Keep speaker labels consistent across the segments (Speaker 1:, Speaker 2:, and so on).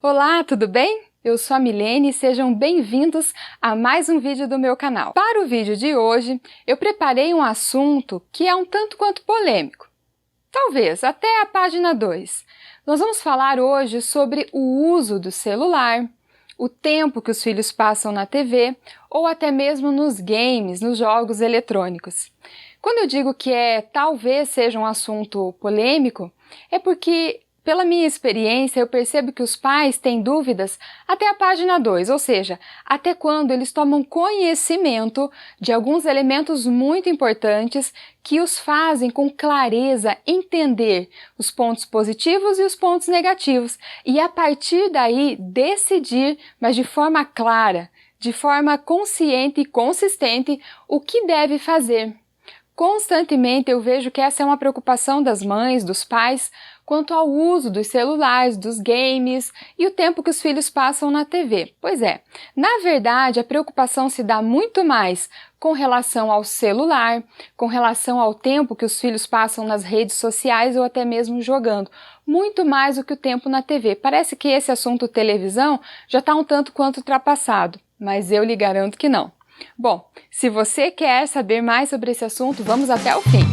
Speaker 1: Olá, tudo bem? Eu sou a Milene e sejam bem-vindos a mais um vídeo do meu canal. Para o vídeo de hoje, eu preparei um assunto que é um tanto quanto polêmico. Talvez até a página 2. Nós vamos falar hoje sobre o uso do celular, o tempo que os filhos passam na TV ou até mesmo nos games, nos jogos eletrônicos. Quando eu digo que talvez seja um assunto polêmico, é porque pela minha experiência, eu percebo que os pais têm dúvidas até a página 2, ou seja, até quando eles tomam conhecimento de alguns elementos muito importantes que os fazem com clareza entender os pontos positivos e os pontos negativos e a partir daí decidir, mas de forma clara, de forma consciente e consistente, o que deve fazer. Constantemente eu vejo que essa é uma preocupação das mães, dos pais, quanto ao uso dos celulares, dos games e o tempo que os filhos passam na TV. Pois é, na verdade a preocupação se dá muito mais com relação ao celular, com relação ao tempo que os filhos passam nas redes sociais ou até mesmo jogando, muito mais do que o tempo na TV. Parece que esse assunto televisão já está um tanto quanto ultrapassado, mas eu lhe garanto que não. Bom, se você quer saber mais sobre esse assunto, vamos até o fim.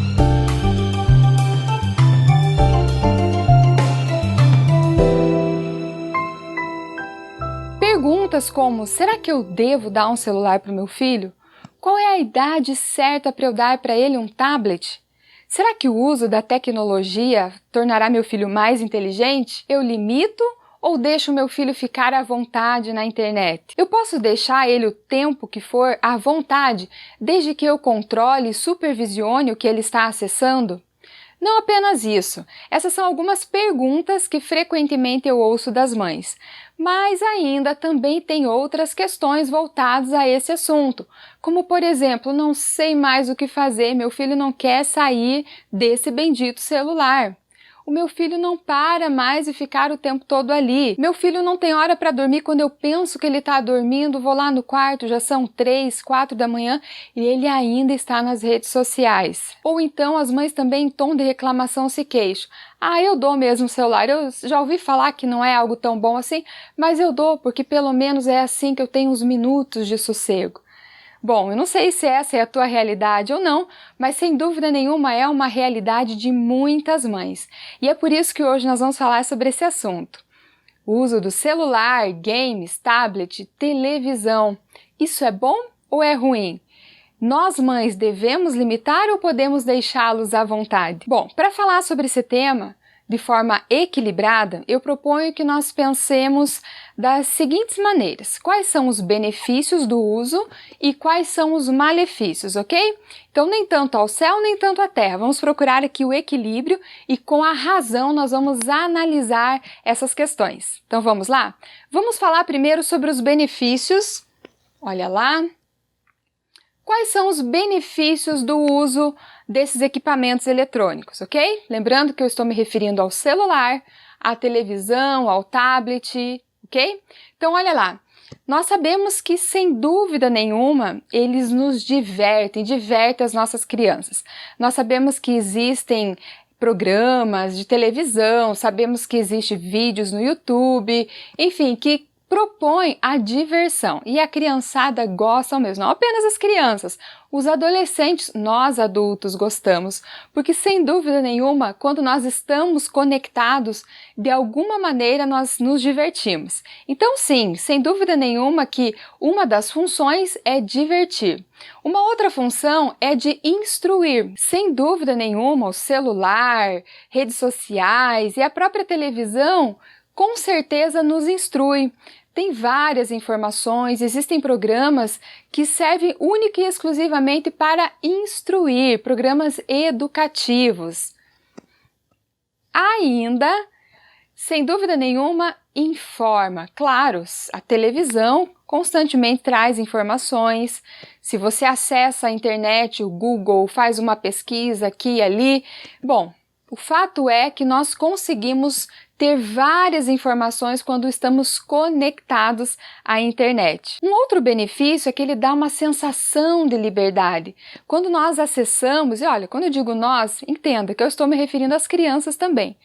Speaker 1: Perguntas como, será que eu devo dar um celular para o meu filho? Qual é a idade certa para eu dar para ele um tablet? Será que o uso da tecnologia tornará meu filho mais inteligente? Eu limito ou deixo meu filho ficar à vontade na internet? Eu posso deixar ele o tempo que for à vontade, desde que eu controle e supervisione o que ele está acessando? Não apenas isso, essas são algumas perguntas que frequentemente eu ouço das mães, mas ainda também tem outras questões voltadas a esse assunto, como por exemplo, não sei mais o que fazer, meu filho não quer sair desse bendito celular. O meu filho não para mais de ficar o tempo todo ali. Meu filho não tem hora para dormir. Quando eu penso que ele está dormindo, vou lá no quarto, já são 3, 4 da manhã e ele ainda está nas redes sociais. Ou então as mães também em tom de reclamação se queixam. Ah, eu dou mesmo o celular. Eu já ouvi falar que não é algo tão bom assim, mas eu dou porque pelo menos é assim que eu tenho uns minutos de sossego. Bom, eu não sei se essa é a tua realidade ou não, mas sem dúvida nenhuma é uma realidade de muitas mães. E é por isso que hoje nós vamos falar sobre esse assunto. O uso do celular, games, tablet, televisão. Isso é bom ou é ruim? Nós mães devemos limitar ou podemos deixá-los à vontade? Bom, para falar sobre esse tema de forma equilibrada, eu proponho que nós pensemos das seguintes maneiras. Quais são os benefícios do uso e quais são os malefícios, ok? Então, nem tanto ao céu, nem tanto à terra. Vamos procurar aqui o equilíbrio e com a razão nós vamos analisar essas questões. Então, vamos lá? Vamos falar primeiro sobre os benefícios. Olha lá. Quais são os benefícios do uso desses equipamentos eletrônicos, ok? Lembrando que eu estou me referindo ao celular, à televisão, ao tablet, ok? Então, olha lá. Nós sabemos que, sem dúvida nenhuma, eles nos divertem as nossas crianças. Nós sabemos que existem programas de televisão, sabemos que existem vídeos no YouTube, enfim, que propõe a diversão e a criançada gosta mesmo, não apenas as crianças, os adolescentes, nós adultos gostamos, porque sem dúvida nenhuma, quando nós estamos conectados, de alguma maneira nós nos divertimos. Então sim, sem dúvida nenhuma que uma das funções é divertir. Uma outra função é de instruir. Sem dúvida nenhuma, o celular, redes sociais e a própria televisão com certeza nos instrui. Tem várias informações, existem programas que servem única e exclusivamente para instruir, programas educativos. Ainda, sem dúvida nenhuma, informa. Claro, a televisão constantemente traz informações. Se você acessa a internet, o Google, faz uma pesquisa aqui e ali, bom, o fato é que nós conseguimos ter várias informações quando estamos conectados à internet. Um outro benefício é que ele dá uma sensação de liberdade. Quando nós acessamos, e olha, quando eu digo nós, entenda que eu estou me referindo às crianças também.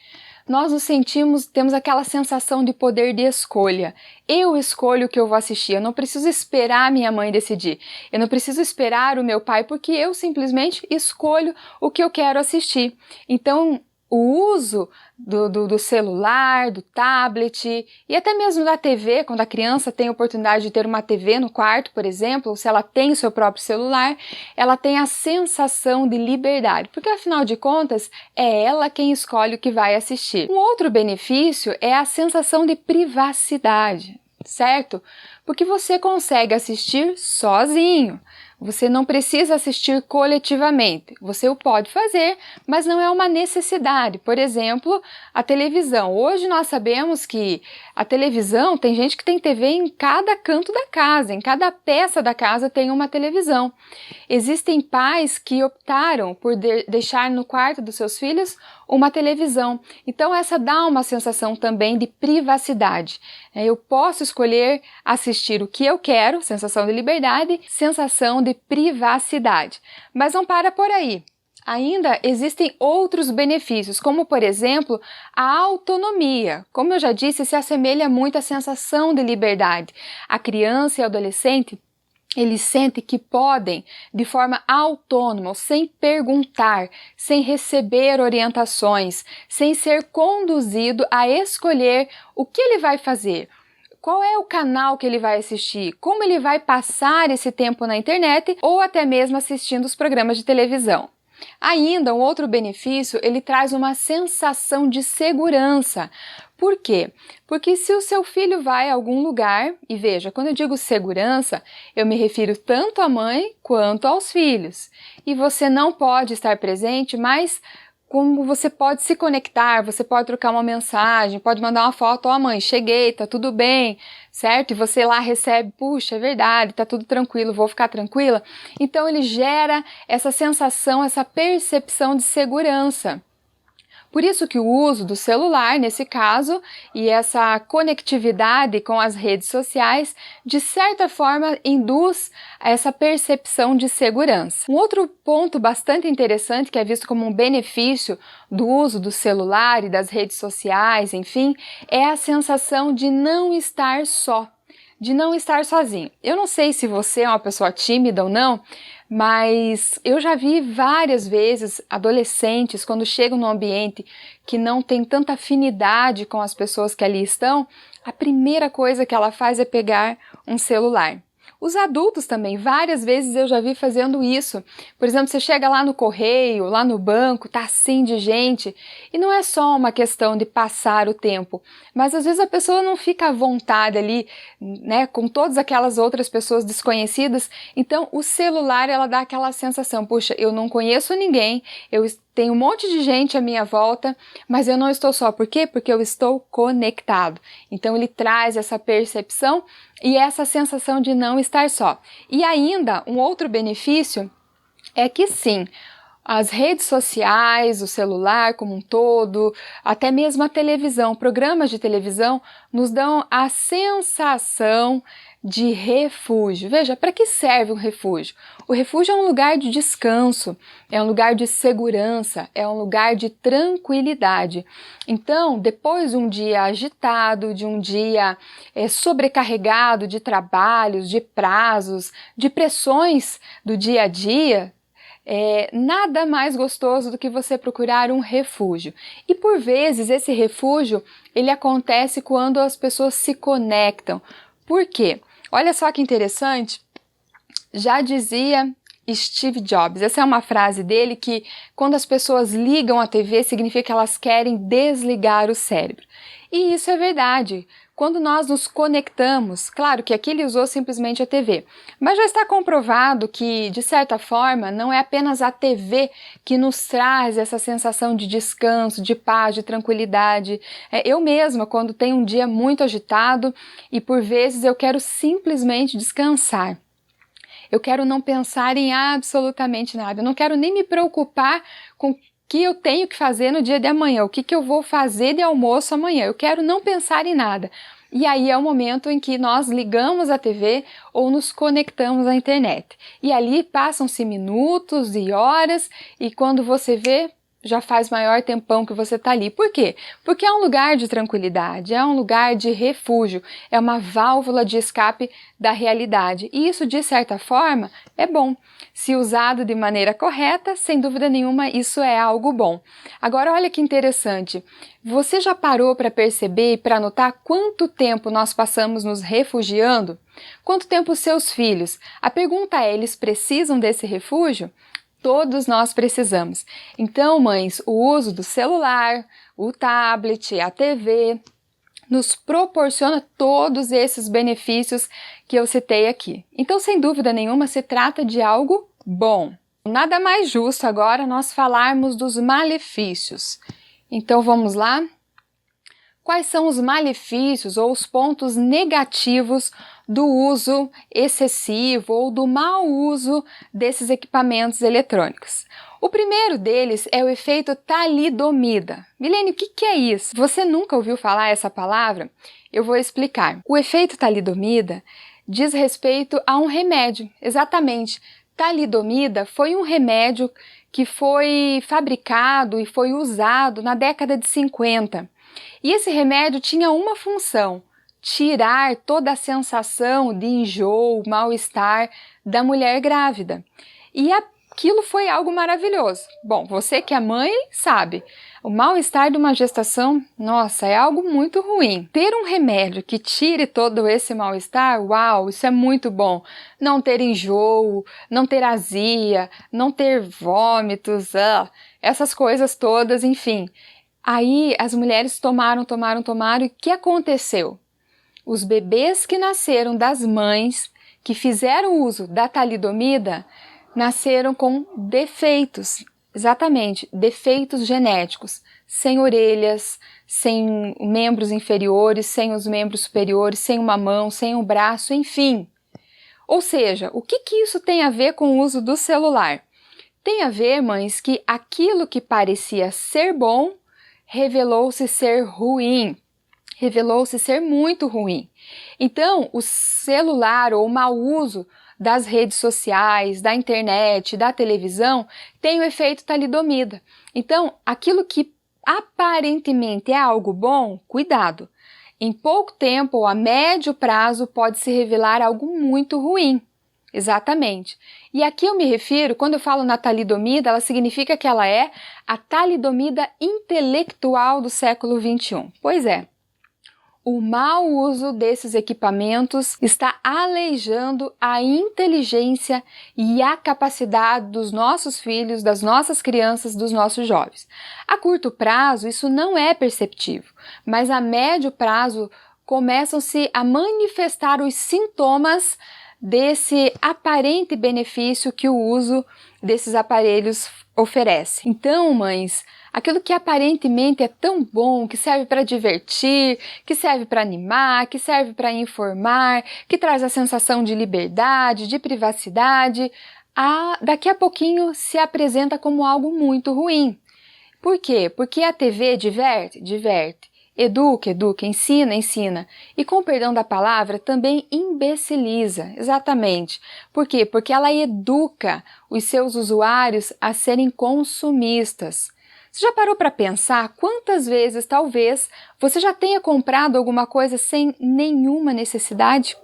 Speaker 1: nós nos sentimos, temos aquela sensação de poder de escolha. Eu escolho o que eu vou assistir, eu não preciso esperar a minha mãe decidir, eu não preciso esperar o meu pai, porque eu simplesmente escolho o que eu quero assistir. Então, o uso do celular, do tablet e até mesmo da TV, quando a criança tem a oportunidade de ter uma TV no quarto, por exemplo, ou se ela tem o seu próprio celular, ela tem a sensação de liberdade, porque afinal de contas é ela quem escolhe o que vai assistir. Um outro benefício é a sensação de privacidade, certo? Porque você consegue assistir sozinho. Você não precisa assistir coletivamente. Você o pode fazer, mas não é uma necessidade. Por exemplo, a televisão. Hoje nós sabemos que a televisão, tem gente que tem TV em cada canto da casa, em cada peça da casa tem uma televisão. Existem pais que optaram por deixar no quarto dos seus filhos uma televisão. Então essa dá uma sensação também de privacidade. Eu posso escolher assistir o que eu quero, sensação de liberdade, sensação de privacidade. Mas não para por aí. Ainda existem outros benefícios, como por exemplo, a autonomia. Como eu já disse, se assemelha muito à sensação de liberdade. A criança e o adolescente, eles sentem que podem, de forma autônoma, sem perguntar, sem receber orientações, sem ser conduzido a escolher o que ele vai fazer. Qual é o canal que ele vai assistir? Como ele vai passar esse tempo na internet ou até mesmo assistindo os programas de televisão? Ainda, um outro benefício, ele traz uma sensação de segurança. Por quê? Porque se o seu filho vai a algum lugar, e veja, quando eu digo segurança, eu me refiro tanto à mãe quanto aos filhos. E você não pode estar presente, mas como você pode se conectar, você pode trocar uma mensagem, pode mandar uma foto, ó mãe, cheguei, tá tudo bem, certo? E você lá recebe, puxa, é verdade, tá tudo tranquilo, vou ficar tranquila. Então ele gera essa sensação, essa percepção de segurança. Por isso que o uso do celular, nesse caso, e essa conectividade com as redes sociais, de certa forma, induz essa percepção de segurança. Um outro ponto bastante interessante, que é visto como um benefício do uso do celular e das redes sociais, enfim, é a sensação de não estar só, de não estar sozinho. Eu não sei se você é uma pessoa tímida ou não, mas eu já vi várias vezes adolescentes, quando chegam num ambiente que não tem tanta afinidade com as pessoas que ali estão, a primeira coisa que ela faz é pegar um celular. Os adultos também, várias vezes eu já vi fazendo isso. Por exemplo, você chega lá no correio, lá no banco, tá assim de gente, e não é só uma questão de passar o tempo, mas às vezes a pessoa não fica à vontade ali, né, com todas aquelas outras pessoas desconhecidas. Então o celular, ela dá aquela sensação, puxa, eu não conheço ninguém, tem um monte de gente à minha volta, mas eu não estou só. Por quê? Porque eu estou conectado. Então ele traz essa percepção e essa sensação de não estar só. E ainda, um outro benefício é que sim, as redes sociais, o celular como um todo, até mesmo a televisão, programas de televisão, nos dão a sensação de refúgio. Veja, para que serve um refúgio? O refúgio é um lugar de descanso, é um lugar de segurança, é um lugar de tranquilidade. Então, depois de um dia agitado, de um dia sobrecarregado de trabalhos, de prazos, de pressões do dia a dia, nada mais gostoso do que você procurar um refúgio. E por vezes esse refúgio, ele acontece quando as pessoas se conectam. Por quê? Olha só que interessante, já dizia Steve Jobs, essa é uma frase dele que quando as pessoas ligam a TV significa que elas querem desligar o cérebro. E isso é verdade. Quando nós nos conectamos, claro que aqui ele usou simplesmente a TV, mas já está comprovado que, de certa forma, não é apenas a TV que nos traz essa sensação de descanso, de paz, de tranquilidade. Eu mesma, quando tenho um dia muito agitado e por vezes eu quero simplesmente descansar. Eu quero não pensar em absolutamente nada, eu não quero nem me preocupar com que eu tenho que fazer no dia de amanhã, o que eu vou fazer de almoço amanhã, eu quero não pensar em nada. E aí é o momento em que nós ligamos a TV ou nos conectamos à internet. E ali passam-se minutos e horas e quando você vê, já faz maior tempão que você está ali. Por quê? Porque é um lugar de tranquilidade, é um lugar de refúgio, é uma válvula de escape da realidade. E isso, de certa forma, é bom. Se usado de maneira correta, sem dúvida nenhuma, isso é algo bom. Agora, olha que interessante. Você já parou para perceber e para notar quanto tempo nós passamos nos refugiando? Quanto tempo os seus filhos? A pergunta é, eles precisam desse refúgio? Todos nós precisamos. Então, mães, o uso do celular, o tablet, a TV, nos proporciona todos esses benefícios que eu citei aqui. Então, sem dúvida nenhuma, se trata de algo bom. Nada mais justo agora nós falarmos dos malefícios. Então, vamos lá? Quais são os malefícios ou os pontos negativos do uso excessivo ou do mau uso desses equipamentos eletrônicos? O primeiro deles é o efeito talidomida. Milene, o que é isso? Você nunca ouviu falar essa palavra? Eu vou explicar. O efeito talidomida diz respeito a um remédio, exatamente. Talidomida foi um remédio que foi fabricado e foi usado na década de 50. E esse remédio tinha uma função: tirar toda a sensação de enjoo, mal-estar da mulher grávida. E aquilo foi algo maravilhoso. Bom, você que é mãe sabe, o mal-estar de uma gestação, nossa, é algo muito ruim. Ter um remédio que tire todo esse mal-estar, uau, isso é muito bom. Não ter enjoo, não ter azia, não ter vômitos, essas coisas todas, enfim. Aí as mulheres tomaram, e o que aconteceu? Os bebês que nasceram das mães que fizeram uso da talidomida nasceram com defeitos, exatamente, defeitos genéticos, sem orelhas, sem membros inferiores, sem os membros superiores, sem uma mão, sem um braço, enfim. Ou seja, o que isso tem a ver com o uso do celular? Tem a ver, mães, que aquilo que parecia ser bom revelou-se ser ruim, revelou-se ser muito ruim. Então, o celular ou o mau uso das redes sociais, da internet, da televisão, tem o efeito talidomida. Então, aquilo que aparentemente é algo bom, cuidado. Em pouco tempo ou a médio prazo pode se revelar algo muito ruim. Exatamente. E aqui eu me refiro, quando eu falo na talidomida, ela significa que ela é a talidomida intelectual do século XXI. Pois é, o mau uso desses equipamentos está aleijando a inteligência e a capacidade dos nossos filhos, das nossas crianças, dos nossos jovens. A curto prazo, isso não é perceptível, mas a médio prazo começam-se a manifestar os sintomas desse aparente benefício que o uso desses aparelhos oferece. Então, mães, aquilo que aparentemente é tão bom, que serve para divertir, que serve para animar, que serve para informar, que traz a sensação de liberdade, de privacidade, daqui a pouquinho se apresenta como algo muito ruim. Por quê? Porque a TV diverte? Diverte. Educa, ensina, ensina. E com o perdão da palavra, também imbeciliza, exatamente. Por quê? Porque ela educa os seus usuários a serem consumistas. Você já parou para pensar quantas vezes, talvez, você já tenha comprado alguma coisa sem nenhuma necessidade?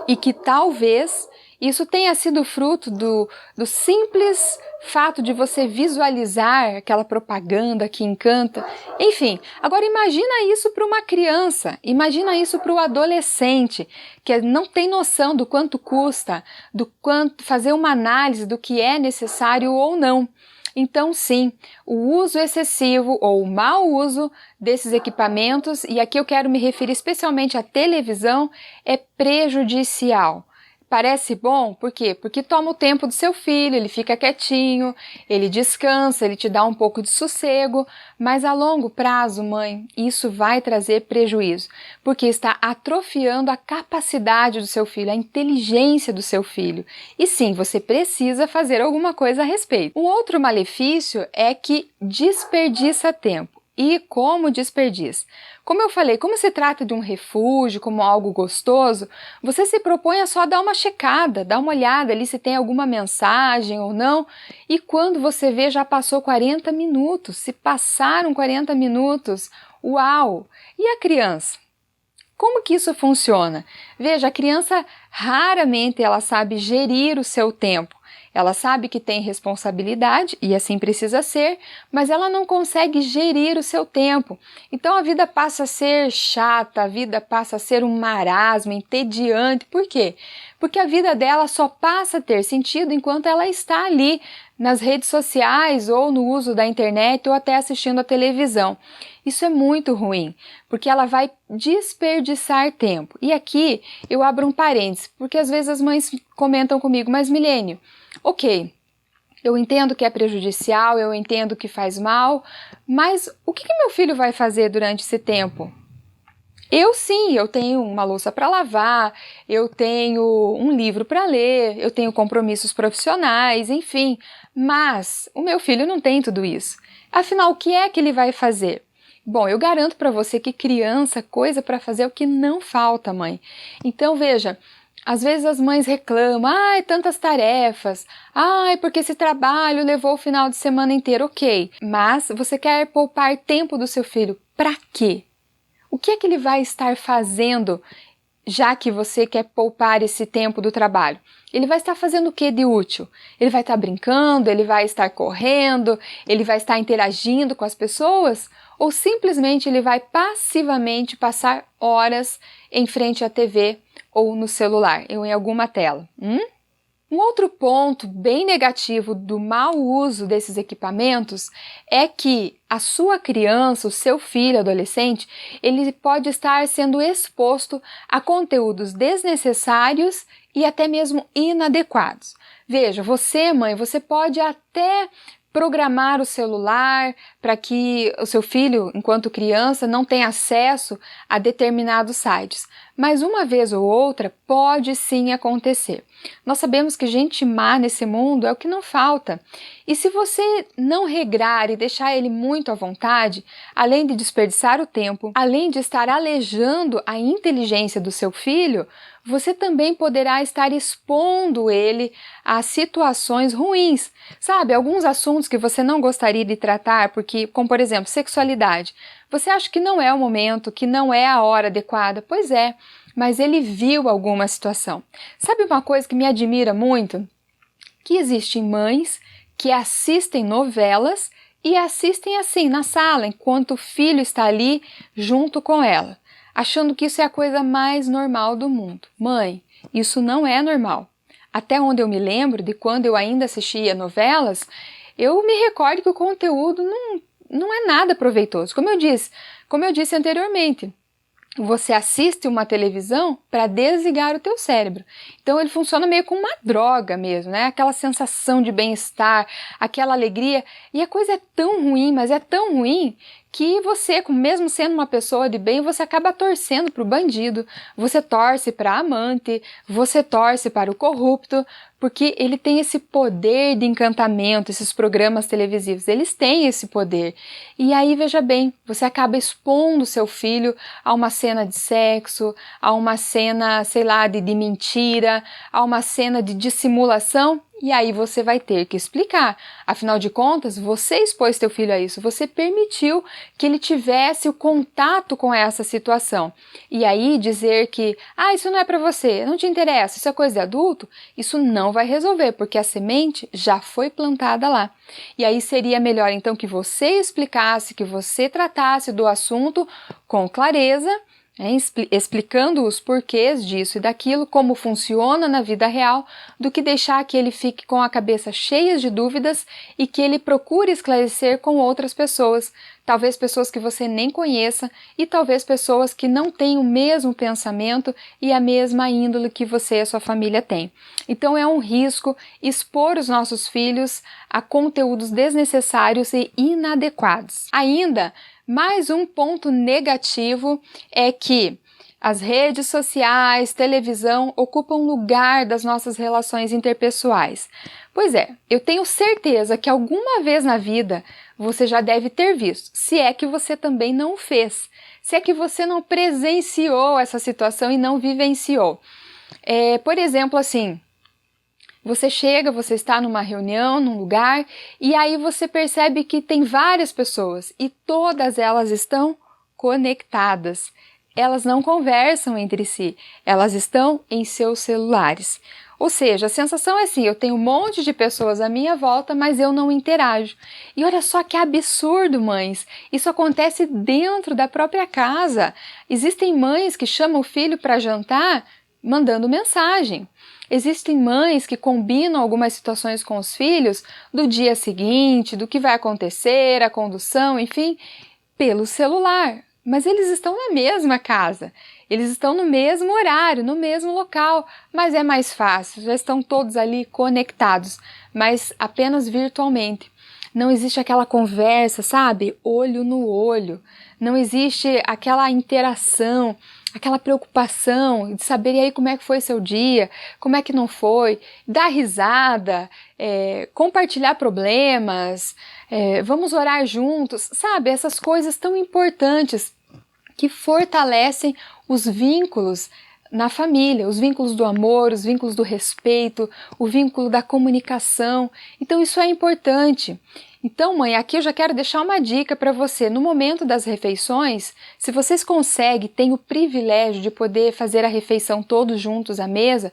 Speaker 1: E que talvez isso tenha sido fruto do simples fato de você visualizar aquela propaganda que encanta. Enfim, agora imagina isso para uma criança, imagina isso para o adolescente, que não tem noção do quanto custa, do quanto fazer uma análise do que é necessário ou não. Então, sim, o uso excessivo ou o mau uso desses equipamentos, e aqui eu quero me referir especialmente à televisão, é prejudicial. Parece bom, por quê? Porque toma o tempo do seu filho, ele fica quietinho, ele descansa, ele te dá um pouco de sossego, mas a longo prazo, mãe, isso vai trazer prejuízo, porque está atrofiando a capacidade do seu filho, a inteligência do seu filho. E sim, você precisa fazer alguma coisa a respeito. Um outro malefício é que desperdiça tempo. e como desperdiça. Como eu falei, como se trata de um refúgio, como algo gostoso, você se propõe a só dar uma checada, dar uma olhada ali se tem alguma mensagem ou não, e quando você vê já passou 40 minutos, se passaram 40 minutos, uau! E a criança? Como que isso funciona? Veja, a criança raramente ela sabe gerir o seu tempo. Ela sabe que tem responsabilidade, e assim precisa ser, mas ela não consegue gerir o seu tempo. Então a vida passa a ser chata, a vida passa a ser um marasmo, entediante. Por quê? Porque a vida dela só passa a ter sentido enquanto ela está ali nas redes sociais ou no uso da internet ou até assistindo a televisão. Isso é muito ruim, porque ela vai desperdiçar tempo. E aqui eu abro um parênteses, porque às vezes as mães comentam comigo, mas Milênio, ok, eu entendo que é prejudicial, eu entendo que faz mal, mas o que meu filho vai fazer durante esse tempo? Eu tenho uma louça para lavar, eu tenho um livro para ler, eu tenho compromissos profissionais, enfim, mas o meu filho não tem tudo isso. Afinal, o que é que ele vai fazer? Bom, eu garanto para você que criança, coisa para fazer é o que não falta, mãe. Então, veja, às vezes as mães reclamam, ai, tantas tarefas, ai, porque esse trabalho levou o final de semana inteiro, ok. Mas você quer poupar tempo do seu filho, para quê? O que é que ele vai estar fazendo, já que você quer poupar esse tempo do trabalho? Ele vai estar fazendo o que de útil? Ele vai estar brincando, ele vai estar correndo, ele vai estar interagindo com as pessoas? Ou simplesmente ele vai passivamente passar horas em frente à TV ou no celular, ou em alguma tela? Um outro ponto bem negativo do mau uso desses equipamentos é que a sua criança, o seu filho adolescente, ele pode estar sendo exposto a conteúdos desnecessários e até mesmo inadequados. Veja, você, mãe, você pode até programar o celular para que o seu filho, enquanto criança, não tenha acesso a determinados sites. Mas uma vez ou outra pode sim acontecer. Nós sabemos que gente má nesse mundo é o que não falta. E se você não regrar e deixar ele muito à vontade, além de desperdiçar o tempo, além de estar alejando a inteligência do seu filho, você também poderá estar expondo ele a situações ruins. Sabe, alguns assuntos que você não gostaria de tratar, porque, como por exemplo, sexualidade. Você acha que não é o momento, que não é a hora adequada? Pois é, mas ele viu alguma situação. Sabe uma coisa que me admira muito? Que existem mães que assistem novelas e assistem assim, na sala, enquanto o filho está ali junto com ela, achando que isso é a coisa mais normal do mundo. Mãe, isso não é normal. Até onde eu me lembro de quando eu ainda assistia novelas, eu me recordo que o conteúdo não é nada proveitoso. Como eu disse anteriormente, você assiste uma televisão para desligar o teu cérebro. Então ele funciona meio como uma droga mesmo, né? Aquela sensação de bem-estar, aquela alegria. E a coisa é tão ruim, mas é tão ruim que você, mesmo sendo uma pessoa de bem, você acaba torcendo para o bandido, você torce para a amante, você torce para o corrupto, porque ele tem esse poder de encantamento, esses programas televisivos, eles têm esse poder. E aí, veja bem, você acaba expondo seu filho a uma cena de sexo, a uma cena, sei lá, de mentira, a uma cena de dissimulação, e aí você vai ter que explicar. Afinal de contas, você expôs teu filho a isso, você permitiu que ele tivesse o contato com essa situação. E aí dizer que, isso não é para você, não te interessa, isso é coisa de adulto, isso não vai resolver, porque a semente já foi plantada lá. E aí seria melhor então que você explicasse, que você tratasse do assunto com clareza, explicando os porquês disso e daquilo, como funciona na vida real, do que deixar que ele fique com a cabeça cheia de dúvidas e que ele procure esclarecer com outras pessoas, talvez pessoas que você nem conheça e talvez pessoas que não têm o mesmo pensamento e a mesma índole que você e a sua família têm. Então é um risco expor os nossos filhos a conteúdos desnecessários e inadequados. Ainda, mais um ponto negativo é que As redes sociais, televisão ocupam lugar das nossas relações interpessoais. Pois é, eu tenho certeza que alguma vez na vida você já deve ter visto, se é que você também não o fez, se é que você não presenciou essa situação e não vivenciou. Por exemplo, assim, você está numa reunião, num lugar, e aí você percebe que tem várias pessoas e todas elas estão conectadas. Elas não conversam entre si, elas estão em seus celulares. Ou seja, a sensação é assim, eu tenho um monte de pessoas à minha volta, mas eu não interajo. E olha só que absurdo, mães! Isso acontece dentro da própria casa. Existem mães que chamam o filho para jantar mandando mensagem. Existem mães que combinam algumas situações com os filhos do dia seguinte, do que vai acontecer, a condução, enfim, pelo celular. Mas eles estão na mesma casa, eles estão no mesmo horário, no mesmo local, mas é mais fácil, já estão todos ali conectados, mas apenas virtualmente. Não existe aquela conversa, sabe? Olho no olho. Não existe aquela interação, aquela preocupação de saber e aí como é que foi seu dia, como é que não foi, dar risada, compartilhar problemas, vamos orar juntos, sabe? Essas coisas tão importantes que fortalecem os vínculos na família, os vínculos do amor, os vínculos do respeito, o vínculo da comunicação. Então isso é importante. Então, mãe, aqui eu já quero deixar uma dica para você. No momento das refeições, se vocês conseguem, têm o privilégio de poder fazer a refeição todos juntos à mesa,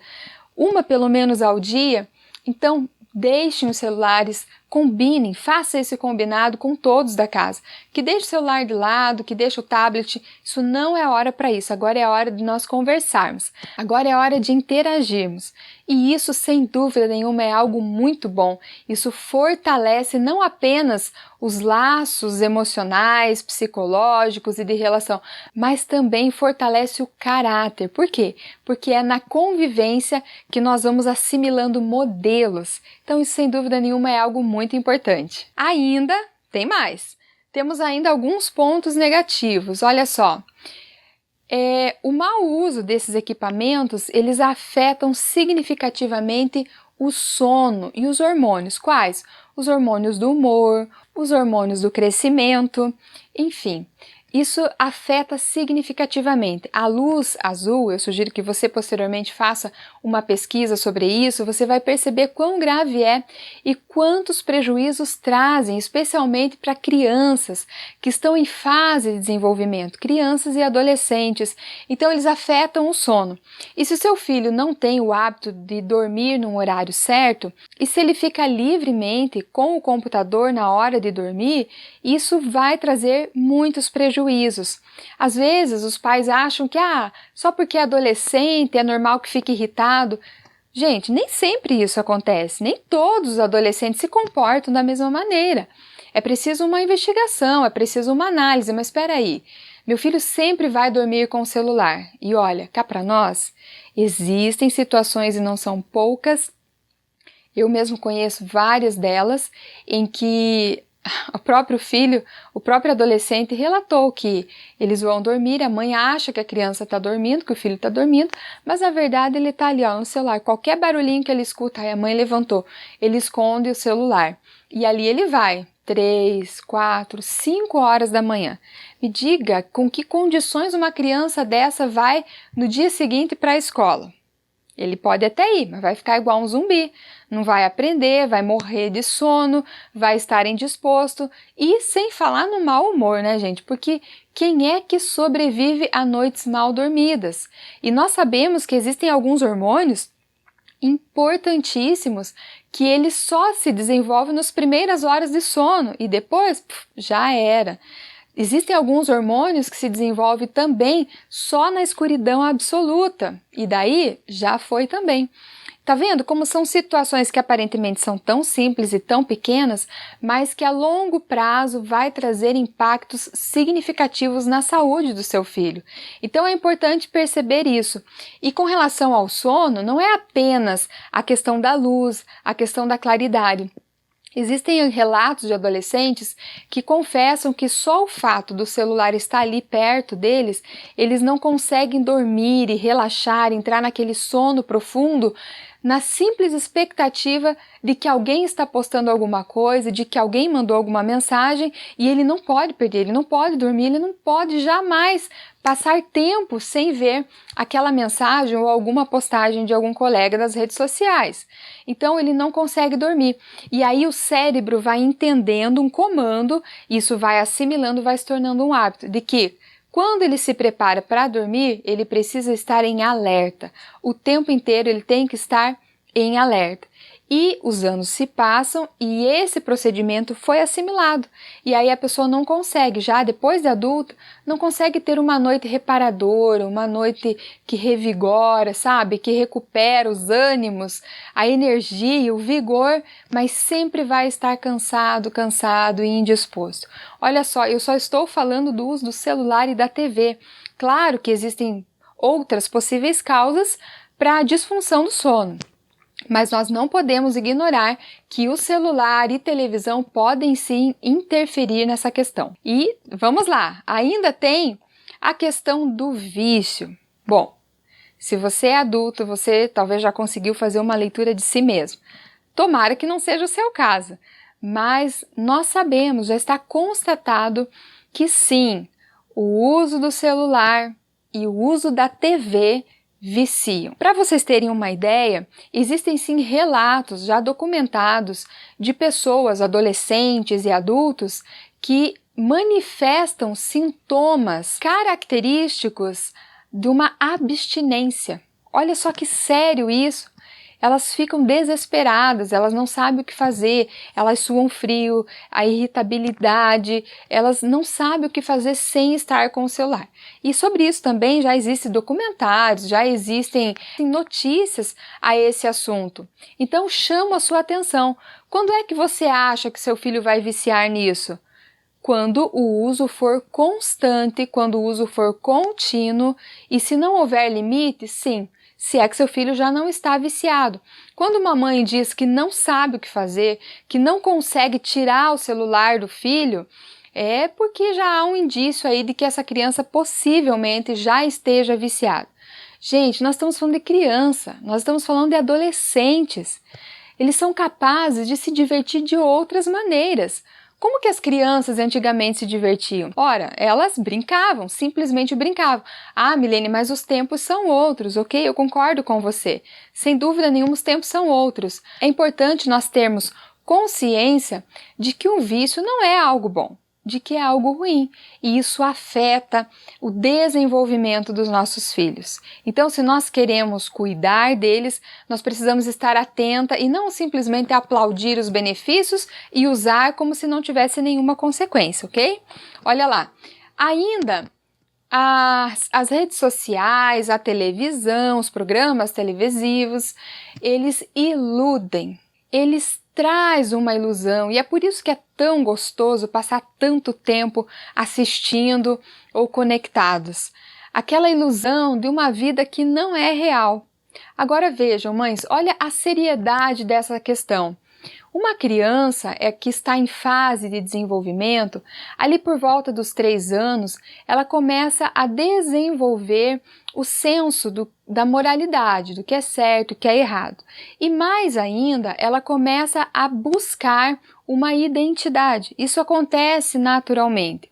Speaker 1: uma pelo menos ao dia, então deixem os celulares, combinem, faça esse combinado com todos da casa. Que deixe o celular de lado, que deixe o tablet, isso não é hora para isso, agora é a hora de nós conversarmos, agora é a hora de interagirmos. E isso, sem dúvida nenhuma, é algo muito bom. Isso fortalece não apenas os laços emocionais, psicológicos e de relação, mas também fortalece o caráter. Por quê? Porque é na convivência que nós vamos assimilando modelos. Então isso, sem dúvida nenhuma, é algo muito importante. Ainda tem mais. Temos ainda alguns pontos negativos. Olha só. O mau uso desses equipamentos, eles afetam significativamente o sono e os hormônios. Quais? Os hormônios do humor, os hormônios do crescimento, enfim. Isso afeta significativamente. A luz azul, eu sugiro que você posteriormente faça uma pesquisa sobre isso, você vai perceber quão grave é e quantos prejuízos trazem, especialmente para crianças que estão em fase de desenvolvimento, crianças e adolescentes. Então eles afetam o sono. E se o seu filho não tem o hábito de dormir num horário certo, e se ele fica livremente com o computador na hora de dormir, isso vai trazer muitos prejuízos. Às vezes os pais acham que só porque é adolescente é normal que fique irritado. Gente, nem sempre isso acontece, nem todos os adolescentes se comportam da mesma maneira. É preciso uma investigação, é preciso uma análise, mas espera aí, meu filho sempre vai dormir com o celular. E olha, cá para nós, existem situações e não são poucas, eu mesmo conheço várias delas, em que o próprio filho, o próprio adolescente relatou que eles vão dormir, a mãe acha que a criança está dormindo, que o filho está dormindo, mas na verdade ele está ali no celular. Qualquer barulhinho que ele escuta, aí a mãe levantou, ele esconde o celular. E ali ele vai, 3, 4, 5 horas da manhã. Me diga com que condições uma criança dessa vai no dia seguinte para a escola. Ele pode até ir, mas vai ficar igual um zumbi, não vai aprender, vai morrer de sono, vai estar indisposto e sem falar no mau humor, né, gente? Porque quem é que sobrevive a noites mal dormidas? E nós sabemos que existem alguns hormônios importantíssimos que eles só se desenvolvem nas primeiras horas de sono e depois já era. Existem alguns hormônios que se desenvolvem também só na escuridão absoluta, e daí já foi também. Tá vendo como são situações que aparentemente são tão simples e tão pequenas, mas que a longo prazo vai trazer impactos significativos na saúde do seu filho. Então é importante perceber isso. E com relação ao sono, não é apenas a questão da luz, a questão da claridade. Existem relatos de adolescentes que confessam que só o fato do celular estar ali perto deles, eles não conseguem dormir e relaxar, entrar naquele sono profundo, na simples expectativa de que alguém está postando alguma coisa, de que alguém mandou alguma mensagem, e ele não pode perder, ele não pode dormir, ele não pode jamais passar tempo sem ver aquela mensagem ou alguma postagem de algum colega das redes sociais. Então ele não consegue dormir. E aí o cérebro vai entendendo um comando, isso vai assimilando, vai se tornando um hábito de que quando ele se prepara para dormir, ele precisa estar em alerta. O tempo inteiro ele tem que estar em alerta. E os anos se passam e esse procedimento foi assimilado. E aí a pessoa não consegue, já depois de adulta, não consegue ter uma noite reparadora, uma noite que revigora, sabe? Que recupera os ânimos, a energia, o vigor, mas sempre vai estar cansado, cansado e indisposto. Olha só, eu só estou falando do uso do celular e da TV. Claro que existem outras possíveis causas para a disfunção do sono. Mas nós não podemos ignorar que o celular e televisão podem sim interferir nessa questão. E vamos lá, ainda tem a questão do vício. Bom, se você é adulto, você talvez já conseguiu fazer uma leitura de si mesmo. Tomara que não seja o seu caso, mas nós sabemos, já está constatado que sim, o uso do celular e o uso da TV viciam. Para vocês terem uma ideia, existem sim relatos já documentados de pessoas, adolescentes e adultos, que manifestam sintomas característicos de uma abstinência. Olha só que sério isso! Elas ficam desesperadas, elas não sabem o que fazer, elas suam frio, a irritabilidade, elas não sabem o que fazer sem estar com o celular. E sobre isso também já existem documentários, já existem notícias a esse assunto. Então chamo a sua atenção. Quando é que você acha que seu filho vai viciar nisso? Quando o uso for constante, quando o uso for contínuo e se não houver limite, sim. Se é que seu filho já não está viciado. Quando uma mãe diz que não sabe o que fazer, que não consegue tirar o celular do filho, é porque já há um indício aí de que essa criança possivelmente já esteja viciada. Gente, nós estamos falando de criança, nós estamos falando de adolescentes. Eles são capazes de se divertir de outras maneiras. Como que as crianças antigamente se divertiam? Ora, elas brincavam, simplesmente brincavam. Ah, Milene, mas os tempos são outros, ok? Eu concordo com você. Sem dúvida nenhuma, os tempos são outros. É importante nós termos consciência de que o vício não é algo bom, de que é algo ruim, e isso afeta o desenvolvimento dos nossos filhos. Então, se nós queremos cuidar deles, nós precisamos estar atenta e não simplesmente aplaudir os benefícios e usar como se não tivesse nenhuma consequência, ok? Olha lá, ainda as redes sociais, a televisão, os programas televisivos, eles iludem, eles traz uma ilusão e é por isso que é tão gostoso passar tanto tempo assistindo ou conectados. Aquela ilusão de uma vida que não é real. Agora vejam, mães, olha a seriedade dessa questão. Uma criança que está em fase de desenvolvimento, ali por volta dos 3 anos, ela começa a desenvolver o senso da moralidade, do que é certo, o que é errado. E mais ainda, ela começa a buscar uma identidade. Isso acontece naturalmente.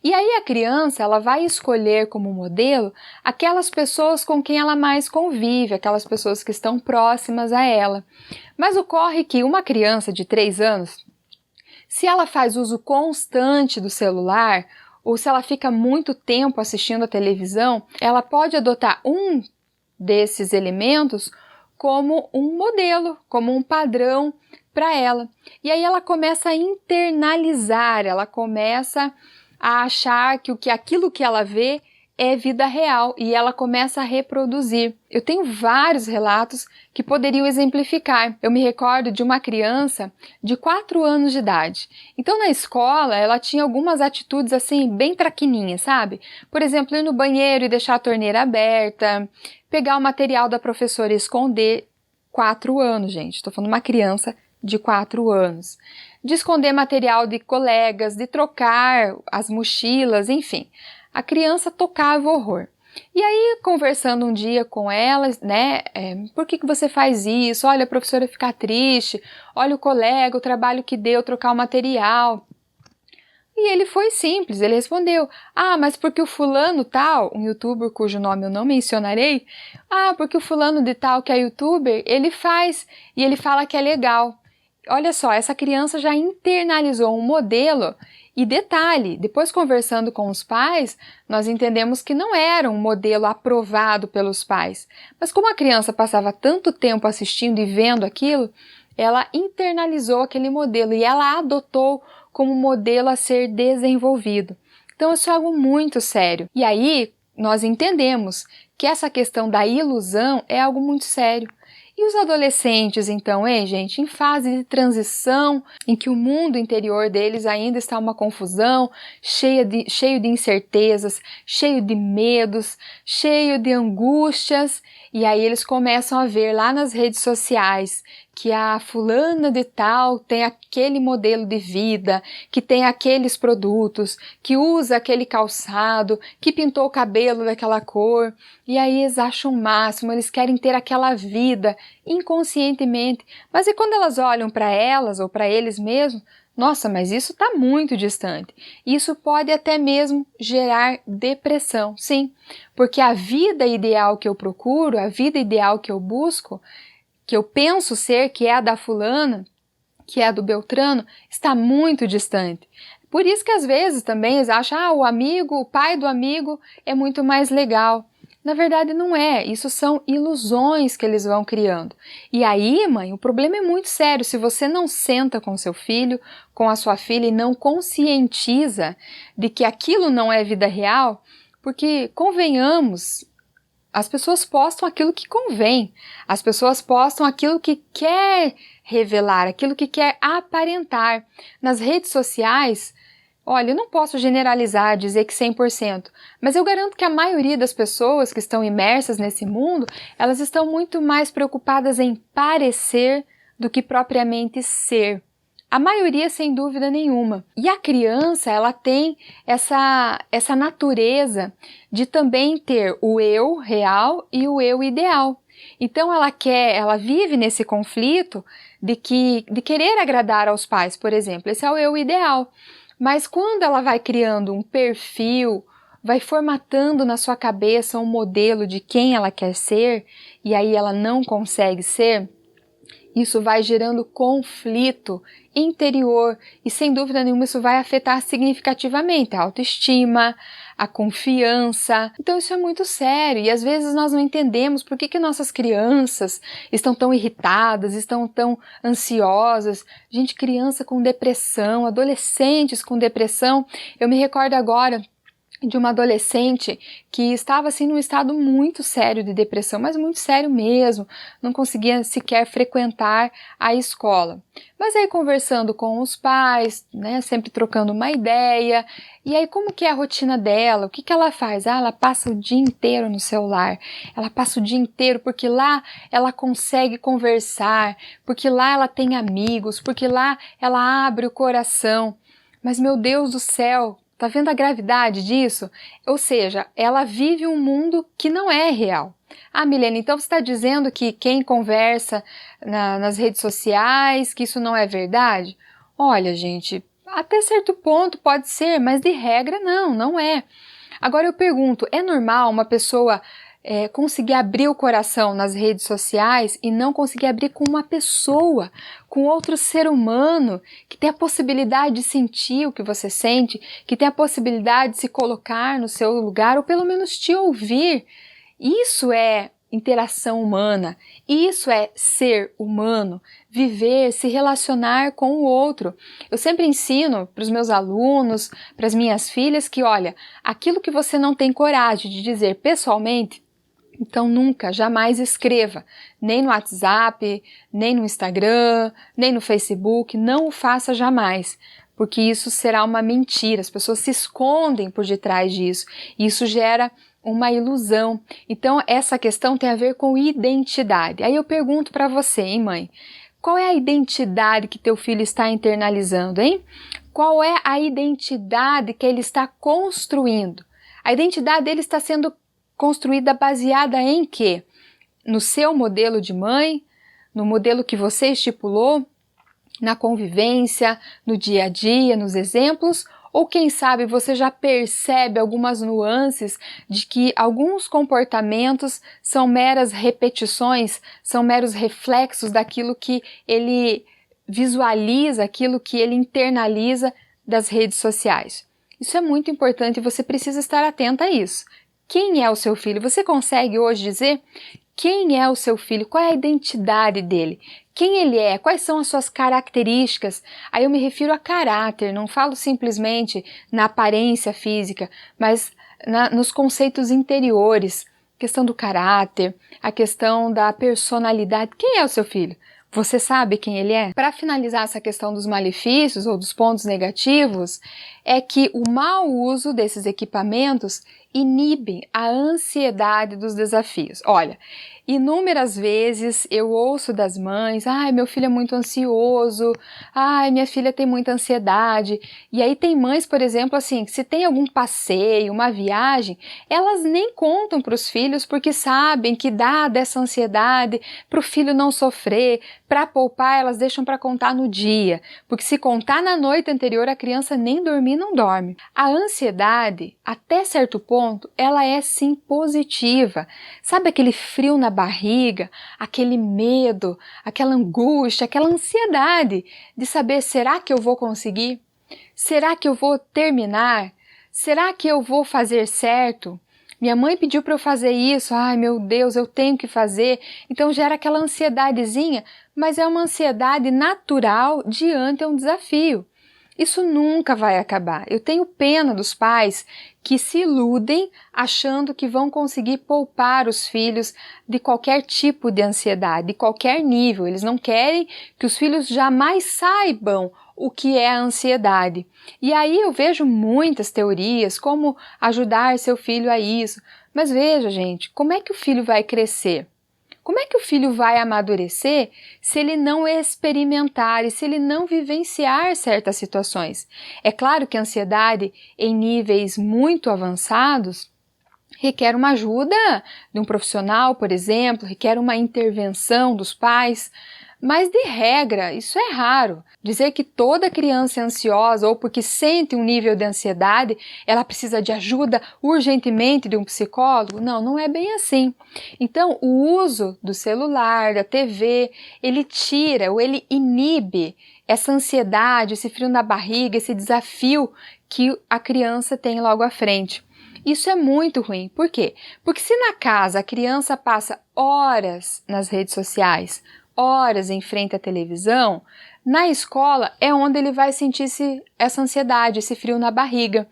Speaker 1: E aí a criança, ela vai escolher como modelo aquelas pessoas com quem ela mais convive, aquelas pessoas que estão próximas a ela. Mas ocorre que uma criança de 3 anos, se ela faz uso constante do celular, ou se ela fica muito tempo assistindo a televisão, ela pode adotar um desses elementos como um modelo, como um padrão para ela. E aí ela começa a internalizar, ela começa a achar que aquilo que ela vê é vida real e ela começa a reproduzir. Eu tenho vários relatos que poderiam exemplificar. Eu me recordo de uma criança de 4 anos de idade. Então na escola ela tinha algumas atitudes assim bem traquininhas, sabe? Por exemplo, ir no banheiro e deixar a torneira aberta, pegar o material da professora e esconder. 4 anos, gente. Estou falando de uma criança de 4 anos, de esconder material de colegas, de trocar as mochilas, enfim. A criança tocava horror. E aí, conversando um dia com ela, né, por que você faz isso? Olha, a professora fica triste, olha o colega, o trabalho que deu, trocar o material. E ele foi simples, ele respondeu, mas porque o fulano tal, um youtuber cujo nome eu não mencionarei, porque o fulano de tal que é youtuber, ele faz, e ele fala que é legal. Olha só, essa criança já internalizou um modelo, e detalhe, depois conversando com os pais, nós entendemos que não era um modelo aprovado pelos pais. Mas como a criança passava tanto tempo assistindo e vendo aquilo, ela internalizou aquele modelo e ela adotou como modelo a ser desenvolvido. Então isso é algo muito sério. E aí nós entendemos que essa questão da ilusão é algo muito sério. E os adolescentes, então, gente, em fase de transição, em que o mundo interior deles ainda está uma confusão, cheio de incertezas, cheio de medos, cheio de angústias, e aí eles começam a ver lá nas redes sociais que a fulana de tal tem aquele modelo de vida, que tem aqueles produtos, que usa aquele calçado, que pintou o cabelo daquela cor, e aí eles acham o máximo, eles querem ter aquela vida inconscientemente, mas e quando elas olham para elas ou para eles mesmos, nossa, mas isso está muito distante. Isso pode até mesmo gerar depressão, sim, porque a vida ideal que eu procuro, a vida ideal que eu busco, que eu penso ser, que é a da fulana, que é a do Beltrano, está muito distante. Por isso que às vezes também eles acham, o pai do amigo é muito mais legal. Na verdade não é, isso são ilusões que eles vão criando. E aí, mãe, o problema é muito sério. Se você não senta com seu filho, com a sua filha e não conscientiza de que aquilo não é vida real, porque, convenhamos, as pessoas postam aquilo que convém, as pessoas postam aquilo que quer revelar, aquilo que quer aparentar. Nas redes sociais, olha, eu não posso generalizar, dizer que 100%, mas eu garanto que a maioria das pessoas que estão imersas nesse mundo, elas estão muito mais preocupadas em parecer do que propriamente ser. A maioria, sem dúvida nenhuma. E a criança, ela tem essa natureza de também ter o eu real e o eu ideal. Então ela vive nesse conflito de querer agradar aos pais, por exemplo. Esse é o eu ideal. Mas quando ela vai criando um perfil, vai formatando na sua cabeça um modelo de quem ela quer ser, e aí ela não consegue ser, isso vai gerando conflito interior e, sem dúvida nenhuma, isso vai afetar significativamente a autoestima, a confiança. Então isso é muito sério e às vezes nós não entendemos por que nossas crianças estão tão irritadas, estão tão ansiosas. Gente, criança com depressão, adolescentes com depressão. Eu me recordo agora de uma adolescente que estava assim num estado muito sério de depressão, mas muito sério mesmo, não conseguia sequer frequentar a escola. Mas aí conversando com os pais, né, sempre trocando uma ideia, e aí como que é a rotina dela, o que ela faz? Ela passa o dia inteiro no celular, ela passa o dia inteiro porque lá ela consegue conversar, porque lá ela tem amigos, porque lá ela abre o coração. Mas meu Deus do céu, tá vendo a gravidade disso? Ou seja, ela vive um mundo que não é real. Milene, então você está dizendo que quem conversa nas redes sociais, que isso não é verdade? Olha, gente, até certo ponto pode ser, mas de regra não é. Agora eu pergunto, é normal uma pessoa conseguir abrir o coração nas redes sociais e não conseguir abrir com uma pessoa, com outro ser humano, que tem a possibilidade de sentir o que você sente, que tem a possibilidade de se colocar no seu lugar ou pelo menos te ouvir? Isso é interação humana, isso é ser humano, viver, se relacionar com o outro. Eu sempre ensino para os meus alunos, para as minhas filhas, que olha, aquilo que você não tem coragem de dizer pessoalmente, então nunca, jamais escreva, nem no WhatsApp, nem no Instagram, nem no Facebook, não o faça jamais, porque isso será uma mentira, as pessoas se escondem por detrás disso, e isso gera uma ilusão. Então essa questão tem a ver com identidade. Aí eu pergunto para você, hein, mãe, Qual é a identidade que teu filho está internalizando, hein? Qual é a identidade que ele está construindo? A identidade dele está sendo construída baseada em quê? No seu modelo de mãe, no modelo que você estipulou, na convivência, no dia a dia, nos exemplos, ou quem sabe você já percebe algumas nuances de que alguns comportamentos são meras repetições, são meros reflexos daquilo que ele visualiza, aquilo que ele internaliza das redes sociais. Isso é muito importante e você precisa estar atenta a isso. Quem é o seu filho? Você consegue hoje dizer quem é o seu filho? Qual é a identidade dele? Quem ele é? Quais são as suas características? Aí eu me refiro a caráter, não falo simplesmente na aparência física, mas nos conceitos interiores, a questão do caráter, a questão da personalidade. Quem é o seu filho? Você sabe quem ele é? Para finalizar essa questão dos malefícios ou dos pontos negativos, é que o mau uso desses equipamentos inibe a ansiedade dos desafios. Olha, inúmeras vezes eu ouço das mães, ai, meu filho é muito ansioso, ai, minha filha tem muita ansiedade. E aí tem mães, por exemplo, assim, que se tem algum passeio, uma viagem, elas nem contam para os filhos porque sabem que dá dessa ansiedade para o filho não sofrer, para poupar elas deixam para contar no dia, porque se contar na noite anterior a criança nem dormir não dorme. A ansiedade, até certo ponto, ela é sim positiva. Sabe aquele frio na barriga, aquele medo, aquela angústia, aquela ansiedade de saber, será que eu vou conseguir? Será que eu vou terminar? Será que eu vou fazer certo? Minha mãe pediu para eu fazer isso, ai meu Deus, eu tenho que fazer. Então gera aquela ansiedadezinha, mas é uma ansiedade natural diante a um desafio. Isso nunca vai acabar. Eu tenho pena dos pais que se iludem achando que vão conseguir poupar os filhos de qualquer tipo de ansiedade, de qualquer nível. Eles não querem que os filhos jamais saibam o que é a ansiedade. E aí eu vejo muitas teorias, como ajudar seu filho a isso. Mas veja, gente, como é que o filho vai crescer? Como é que o filho vai amadurecer se ele não experimentar e se ele não vivenciar certas situações? É claro que a ansiedade em níveis muito avançados requer uma ajuda de um profissional, por exemplo, requer uma intervenção dos pais, mas de regra isso é raro. Dizer que toda criança é ansiosa ou porque sente um nível de ansiedade, ela precisa de ajuda urgentemente de um psicólogo, não é bem assim. Então o uso do celular, da TV, ele tira ou ele inibe essa ansiedade, esse frio na barriga, esse desafio que a criança tem logo à frente. Isso é muito ruim. Por quê? Porque se na casa a criança passa horas nas redes sociais, horas em frente à televisão, na escola é onde ele vai sentir essa ansiedade, esse frio na barriga.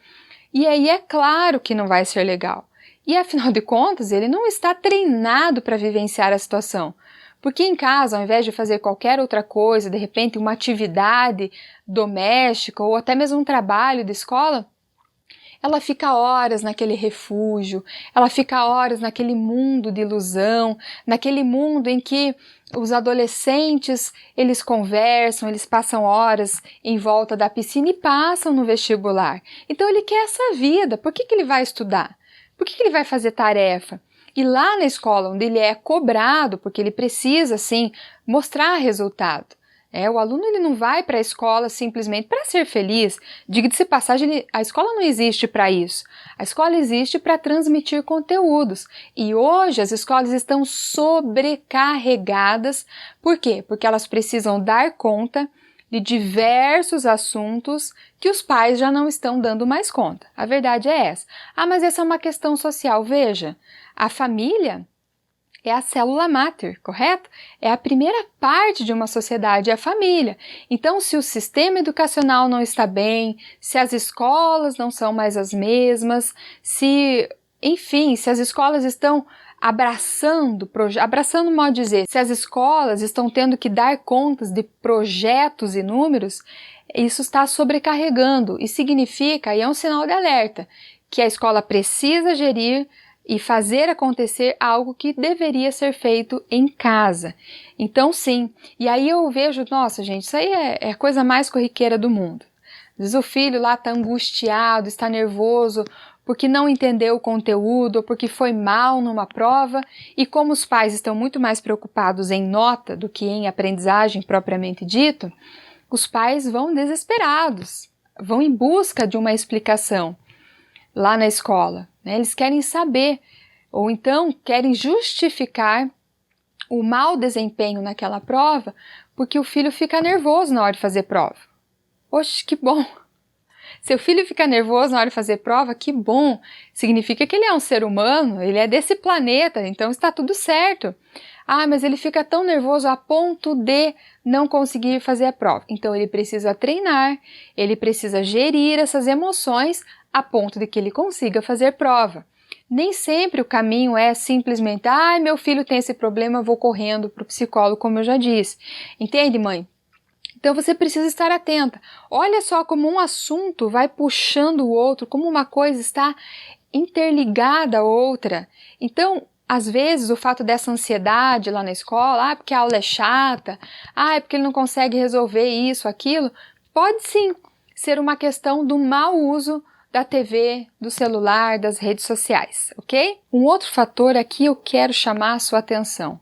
Speaker 1: E aí é claro que não vai ser legal. E afinal de contas, ele não está treinado para vivenciar a situação. Porque em casa, ao invés de fazer qualquer outra coisa, de repente uma atividade doméstica ou até mesmo um trabalho de escola, ela fica horas naquele refúgio, ela fica horas naquele mundo de ilusão, naquele mundo em que os adolescentes, eles conversam, eles passam horas em volta da piscina e passam no vestibular. Então ele quer essa vida, por que ele vai estudar? Por que ele vai fazer tarefa? E lá na escola, onde ele é cobrado, porque ele precisa, sim, mostrar resultado. O aluno ele não vai para a escola simplesmente para ser feliz. Diga-se de passagem, a escola não existe para isso. A escola existe para transmitir conteúdos. E hoje as escolas estão sobrecarregadas. Por quê? Porque elas precisam dar conta de diversos assuntos que os pais já não estão dando mais conta. A verdade é essa. Mas essa é uma questão social. Veja, a família é a célula máter, correto? É a primeira parte de uma sociedade, é a família. Então, se o sistema educacional não está bem, se as escolas não são mais as mesmas, se as escolas estão abraçando modo de dizer, se as escolas estão tendo que dar contas de projetos inúmeros, isso está sobrecarregando e significa, e é um sinal de alerta, que a escola precisa gerir e fazer acontecer algo que deveria ser feito em casa. Então, sim. E aí eu vejo, nossa, gente, isso aí é a coisa mais corriqueira do mundo. Às vezes o filho lá está angustiado, está nervoso porque não entendeu o conteúdo ou porque foi mal numa prova, e como os pais estão muito mais preocupados em nota do que em aprendizagem propriamente dito, os pais vão desesperados, vão em busca de uma explicação lá na escola, né? Eles querem saber, ou então querem justificar o mau desempenho naquela prova porque o filho fica nervoso na hora de fazer prova. Oxe, que bom! Seu filho fica nervoso na hora de fazer prova, que bom! Significa que ele é um ser humano, ele é desse planeta, então está tudo certo. Ah, mas ele fica tão nervoso a ponto de não conseguir fazer a prova. Então ele precisa treinar, ele precisa gerir essas emoções a ponto de que ele consiga fazer prova. Nem sempre o caminho é simplesmente, meu filho tem esse problema, vou correndo para o psicólogo, como eu já disse. Entende, mãe? Então você precisa estar atenta. Olha só como um assunto vai puxando o outro, como uma coisa está interligada à outra. Então, às vezes, o fato dessa ansiedade lá na escola, porque a aula é chata, é porque ele não consegue resolver isso, aquilo, pode sim ser uma questão do mau uso da TV, do celular, das redes sociais, ok? Um outro fator aqui eu quero chamar a sua atenção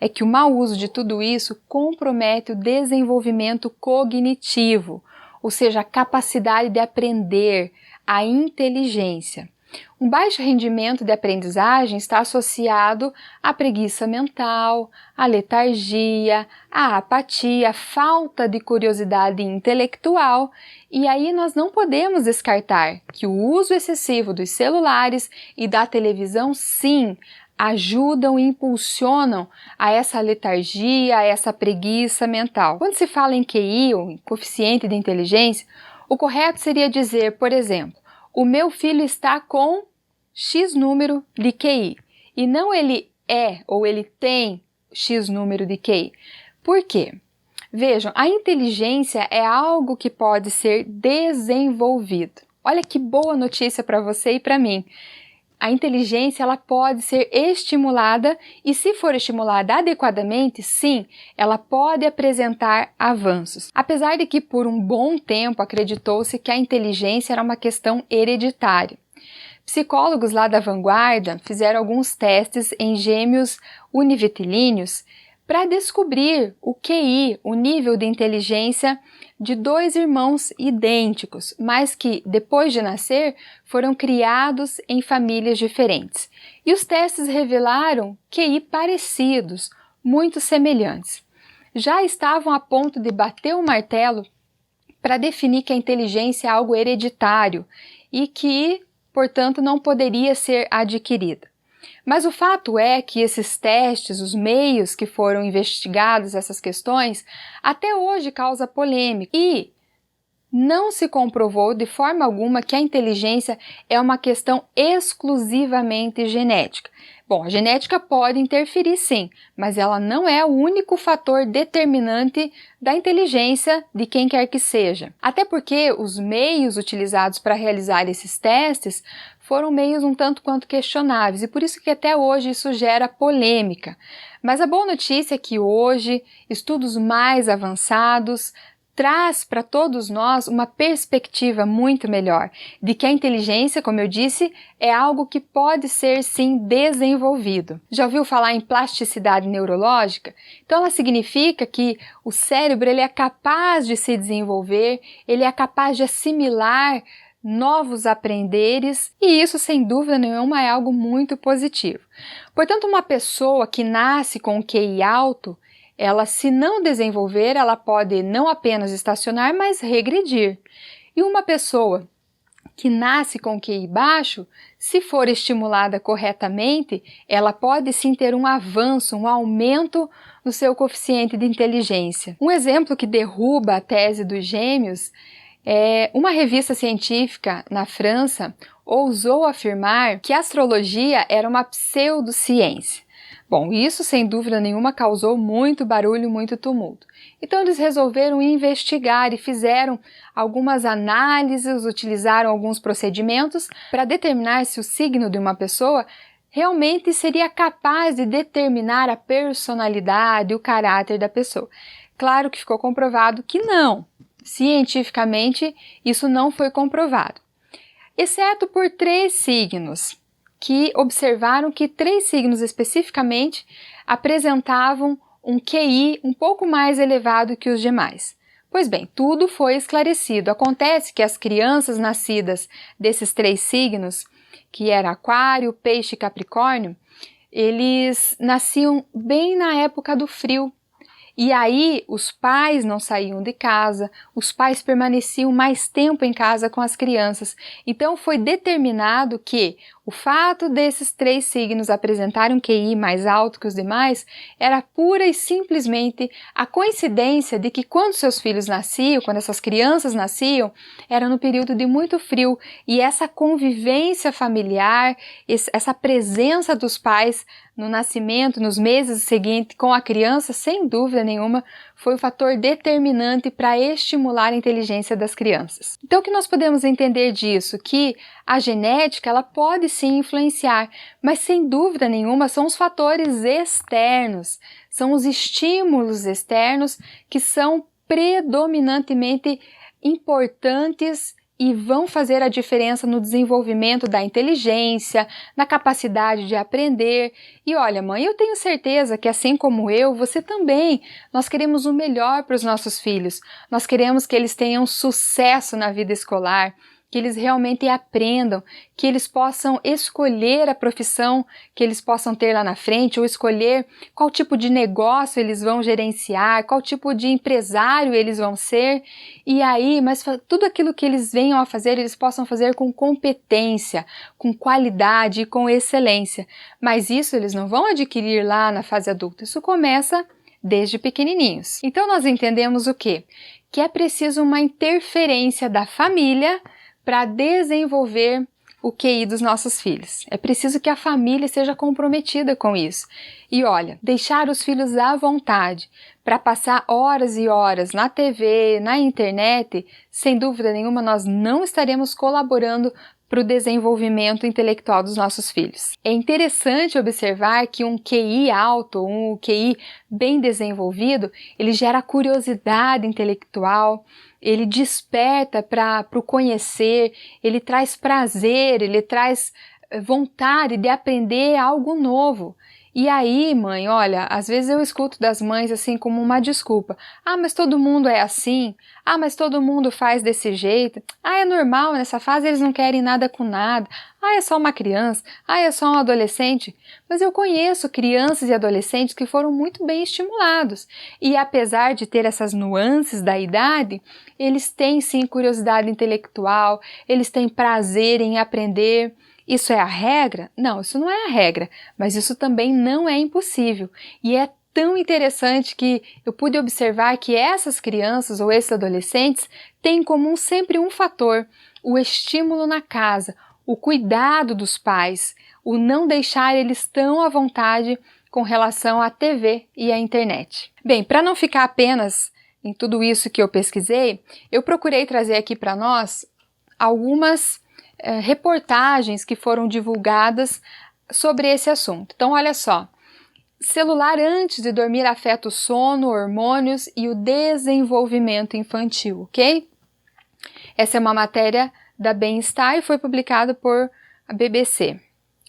Speaker 1: é que o mau uso de tudo isso compromete o desenvolvimento cognitivo, ou seja, a capacidade de aprender, a inteligência. Um baixo rendimento de aprendizagem está associado à preguiça mental, à letargia, à apatia, à falta de curiosidade intelectual, e aí nós não podemos descartar que o uso excessivo dos celulares e da televisão, sim, ajudam e impulsionam a essa letargia, a essa preguiça mental. Quando se fala em QI, ou em coeficiente de inteligência, o correto seria dizer, por exemplo, o meu filho está com X número de QI, e não ele é ou ele tem X número de QI. Por quê? Vejam, a inteligência é algo que pode ser desenvolvido. Olha que boa notícia para você e para mim. A inteligência ela pode ser estimulada e, se for estimulada adequadamente, sim, ela pode apresentar avanços. Apesar de que por um bom tempo acreditou-se que a inteligência era uma questão hereditária. Psicólogos lá da vanguarda fizeram alguns testes em gêmeos univitilíneos para descobrir o QI, o nível de inteligência de dois irmãos idênticos, mas que, depois de nascer, foram criados em famílias diferentes. E os testes revelaram QI parecidos, muito semelhantes. Já estavam a ponto de bater o martelo para definir que a inteligência é algo hereditário e que, portanto, não poderia ser adquirida. Mas o fato é que esses testes, os meios que foram investigados, essas questões, até hoje causa polêmica e não se comprovou de forma alguma que a inteligência é uma questão exclusivamente genética. Bom, a genética pode interferir sim, mas ela não é o único fator determinante da inteligência de quem quer que seja. Até porque os meios utilizados para realizar esses testes foram meios um tanto quanto questionáveis e por isso que até hoje isso gera polêmica. Mas a boa notícia é que hoje estudos mais avançados traz para todos nós uma perspectiva muito melhor de que a inteligência, como eu disse, é algo que pode ser sim desenvolvido. Já ouviu falar em plasticidade neurológica? Então ela significa que o cérebro ele é capaz de se desenvolver, ele é capaz de assimilar novos aprenderes e isso sem dúvida nenhuma é algo muito positivo. Portanto, uma pessoa que nasce com um QI alto, ela, se não desenvolver, ela pode não apenas estacionar, mas regredir. E uma pessoa que nasce com QI baixo, se for estimulada corretamente, ela pode sim ter um avanço, um aumento no seu coeficiente de inteligência. Um exemplo que derruba a tese dos gêmeos é uma revista científica na França ousou afirmar que a astrologia era uma pseudociência. Bom, isso sem dúvida nenhuma causou muito barulho, muito tumulto. Então eles resolveram investigar e fizeram algumas análises, utilizaram alguns procedimentos para determinar se o signo de uma pessoa realmente seria capaz de determinar a personalidade, o caráter da pessoa. Claro que ficou comprovado que não. Cientificamente, isso não foi comprovado. Exceto por 3 signos, que observaram que 3 signos especificamente apresentavam um QI um pouco mais elevado que os demais. Pois bem, tudo foi esclarecido. Acontece que as crianças nascidas desses 3 signos, que era Aquário, Peixe e Capricórnio, eles nasciam bem na época do frio. E aí os pais não saíam de casa, os pais permaneciam mais tempo em casa com as crianças. Então foi determinado que o fato desses 3 signos apresentarem um QI mais alto que os demais era pura e simplesmente a coincidência de que quando seus filhos nasciam, quando essas crianças nasciam, era no período de muito frio, e essa convivência familiar, essa presença dos pais no nascimento, nos meses seguintes com a criança, sem dúvida nenhuma, foi o fator determinante para estimular a inteligência das crianças. Então o que nós podemos entender disso? Que a genética ela pode sim influenciar, mas sem dúvida nenhuma são os fatores externos, são os estímulos externos que são predominantemente importantes e vão fazer a diferença no desenvolvimento da inteligência, na capacidade de aprender. E olha, mãe, eu tenho certeza que assim como eu, você também, nós queremos o melhor para os nossos filhos. Nós queremos que eles tenham sucesso na vida escolar, que eles realmente aprendam, que eles possam escolher a profissão que eles possam ter lá na frente, ou escolher qual tipo de negócio eles vão gerenciar, qual tipo de empresário eles vão ser, e aí, mas tudo aquilo que eles venham a fazer, eles possam fazer com competência, com qualidade e com excelência. Mas isso eles não vão adquirir lá na fase adulta, isso começa desde pequenininhos. Então nós entendemos o quê? Que é preciso uma interferência da família para desenvolver o QI dos nossos filhos. É preciso que a família seja comprometida com isso. E olha, deixar os filhos à vontade para passar horas e horas na TV, na internet, sem dúvida nenhuma nós não estaremos colaborando para o desenvolvimento intelectual dos nossos filhos. É interessante observar que um QI alto, um QI bem desenvolvido, ele gera curiosidade intelectual, ele desperta para o conhecer, ele traz prazer, ele traz vontade de aprender algo novo. E aí, mãe, olha, às vezes eu escuto das mães assim como uma desculpa. Ah, mas todo mundo é assim. Ah, mas todo mundo faz desse jeito. Ah, é normal, nessa fase eles não querem nada com nada. Ah, é só uma criança. Ah, é só um adolescente. Mas eu conheço crianças e adolescentes que foram muito bem estimulados. E apesar de ter essas nuances da idade, eles têm sim curiosidade intelectual, eles têm prazer em aprender. Isso é a regra? Não, isso não é a regra, mas isso também não é impossível. E é tão interessante que eu pude observar que essas crianças ou esses adolescentes têm em comum sempre um fator: o estímulo na casa, o cuidado dos pais, o não deixar eles tão à vontade com relação à TV e à internet. Bem, para não ficar apenas em tudo isso que eu pesquisei, eu procurei trazer aqui para nós algumas reportagens que foram divulgadas sobre esse assunto. Então, olha só, celular antes de dormir afeta o sono, hormônios e o desenvolvimento infantil, ok? Essa é uma matéria da Bem-Estar e foi publicada por a BBC.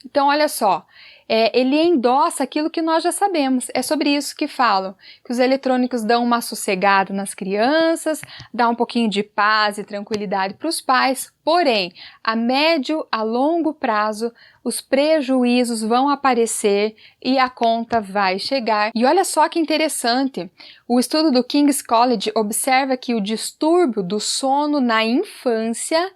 Speaker 1: Então, olha só, ele endossa aquilo que nós já sabemos. É sobre isso que falam, que os eletrônicos dão uma sossegada nas crianças, dá um pouquinho de paz e tranquilidade para os pais, porém, a médio a longo prazo, os prejuízos vão aparecer e a conta vai chegar. E olha só que interessante, o estudo do King's College observa que o distúrbio do sono na infância,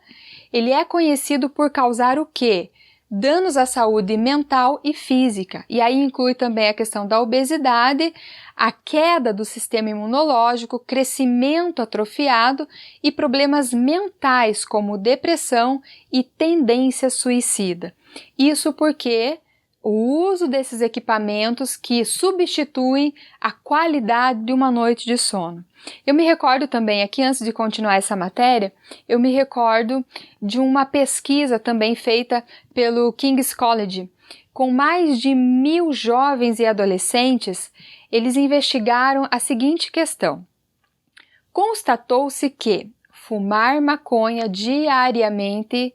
Speaker 1: ele é conhecido por causar o quê? Danos à saúde mental e física, e aí inclui também a questão da obesidade, a queda do sistema imunológico, crescimento atrofiado e problemas mentais como depressão e tendência suicida. Isso porque o uso desses equipamentos que substituem a qualidade de uma noite de sono. Eu me recordo também, aqui antes de continuar essa matéria, eu me recordo de uma pesquisa também feita pelo King's College Com mais de 1.000 jovens e adolescentes, eles investigaram a seguinte questão. Constatou-se que fumar maconha diariamente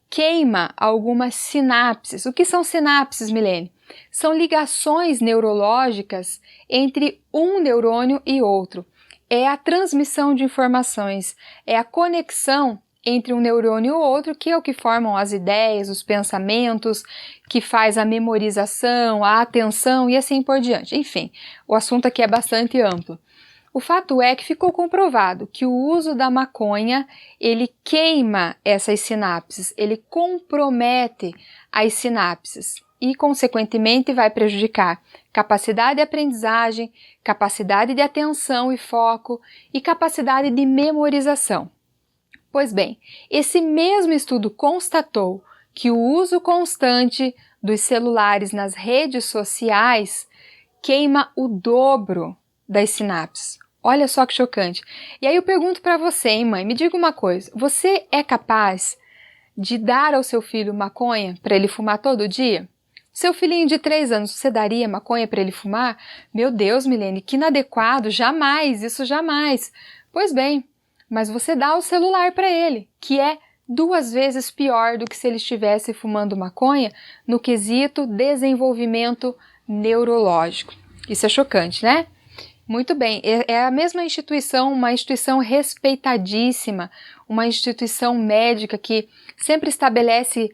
Speaker 1: queima algumas sinapses. O que são sinapses, Milene? São ligações neurológicas entre um neurônio e outro. É a transmissão de informações, é a conexão entre um neurônio e o outro, que é o que formam as ideias, os pensamentos, que faz a memorização, a atenção e assim por diante. Enfim, o assunto aqui é bastante amplo. O fato é que ficou comprovado que o uso da maconha, ele queima essas sinapses, ele compromete as sinapses e, consequentemente, vai prejudicar capacidade de aprendizagem, capacidade de atenção e foco e capacidade de memorização. Pois bem, esse mesmo estudo constatou que o uso constante dos celulares nas redes sociais queima o dobro das sinapses. Olha só que chocante. E aí eu pergunto para você, hein, mãe, me diga uma coisa, você é capaz de dar ao seu filho maconha para ele fumar todo dia? Seu filhinho de 3 anos, você daria maconha para ele fumar? Meu Deus, Milene, que inadequado, jamais, isso jamais. Pois bem, mas você dá o celular para ele, que é 2 vezes pior do que se ele estivesse fumando maconha no quesito desenvolvimento neurológico. Isso é chocante, né? Muito bem, é a mesma instituição, uma instituição respeitadíssima, uma instituição médica que sempre estabelece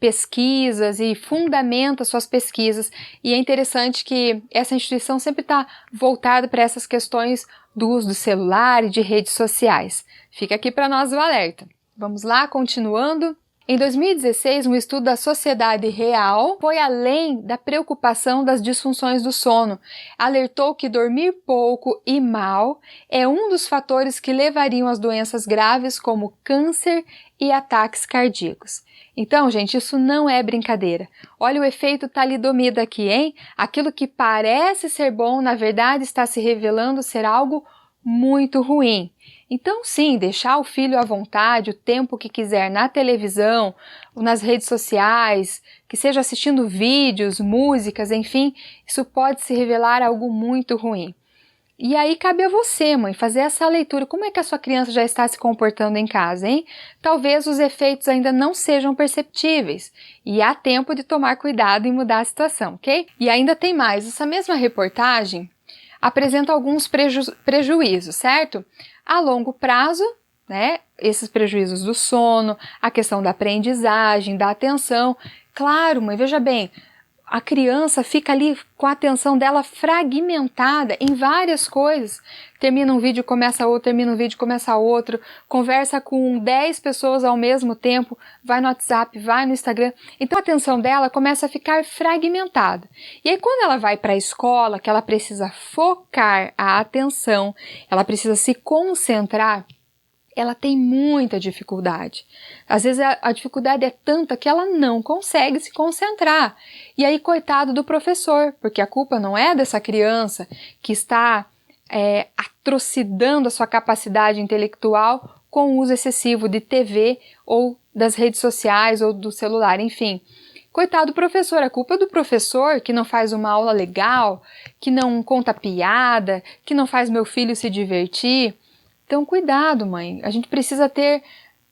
Speaker 1: pesquisas e fundamenta suas pesquisas, e é interessante que essa instituição sempre está voltada para essas questões do uso do celular e de redes sociais. Fica aqui para nós o alerta. Vamos lá, continuando. Em 2016, um estudo da Sociedade Real foi além da preocupação das disfunções do sono. Alertou que dormir pouco e mal é um dos fatores que levariam às doenças graves como câncer e ataques cardíacos. Então, gente, isso não é brincadeira. Olha o efeito talidomida aqui, hein? Aquilo que parece ser bom, na verdade, está se revelando ser algo muito ruim. Então, sim, deixar o filho à vontade, o tempo que quiser na televisão, nas redes sociais, que seja assistindo vídeos, músicas, enfim, isso pode se revelar algo muito ruim. E aí cabe a você, mãe, fazer essa leitura. Como é que a sua criança já está se comportando em casa, hein? Talvez os efeitos ainda não sejam perceptíveis e há tempo de tomar cuidado e mudar a situação, ok? E ainda tem mais, essa mesma reportagem apresenta alguns prejuízos, certo? A longo prazo, né, esses prejuízos do sono, a questão da aprendizagem, da atenção. Claro, mãe, veja bem, a criança fica ali com a atenção dela fragmentada em várias coisas. Termina um vídeo, começa outro, termina um vídeo, começa outro, conversa com 10 pessoas ao mesmo tempo, vai no WhatsApp, vai no Instagram. Então a atenção dela começa a ficar fragmentada. E aí quando ela vai para a escola, que ela precisa focar a atenção, ela precisa se concentrar, ela tem muita dificuldade. Às vezes a dificuldade é tanta que ela não consegue se concentrar. E aí, coitado do professor, porque a culpa não é dessa criança que está atrocidando a sua capacidade intelectual com o uso excessivo de TV ou das redes sociais ou do celular, enfim. Coitado do professor, a culpa é do professor que não faz uma aula legal, que não conta piada, que não faz meu filho se divertir. Então, cuidado, mãe. A gente precisa ter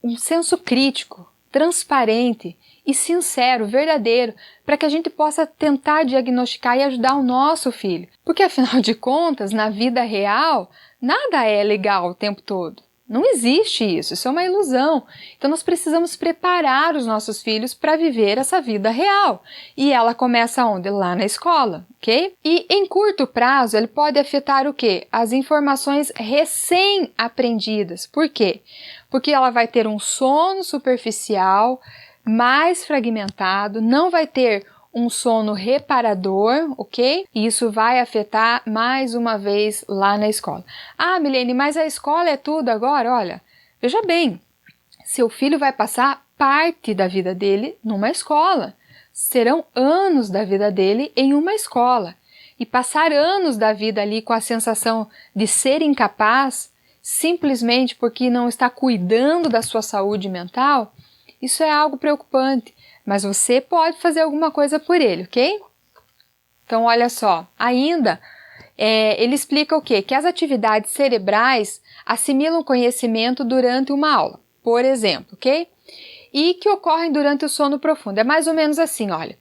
Speaker 1: um senso crítico, transparente e sincero, verdadeiro, para que a gente possa tentar diagnosticar e ajudar o nosso filho. Porque, afinal de contas, na vida real, nada é legal o tempo todo. Não existe isso, isso é uma ilusão. Então nós precisamos preparar os nossos filhos para viver essa vida real. E ela começa onde? Lá na escola, ok? E em curto prazo ele pode afetar o quê? As informações recém-aprendidas. Por quê? Porque ela vai ter um sono superficial, mais fragmentado, não vai ter um sono reparador, ok? E isso vai afetar mais uma vez lá na escola. Ah, Milene, mas a escola é tudo agora? Olha, veja bem, seu filho vai passar parte da vida dele numa escola. Serão anos da vida dele em uma escola. E passar anos da vida ali com a sensação de ser incapaz, simplesmente porque não está cuidando da sua saúde mental, isso é algo preocupante. mas você pode fazer alguma coisa por ele, ok? Então, olha só, ainda ele explica o quê? Que as atividades cerebrais assimilam conhecimento durante uma aula, por exemplo, ok? E que ocorrem durante o sono profundo. É mais ou menos assim, olha.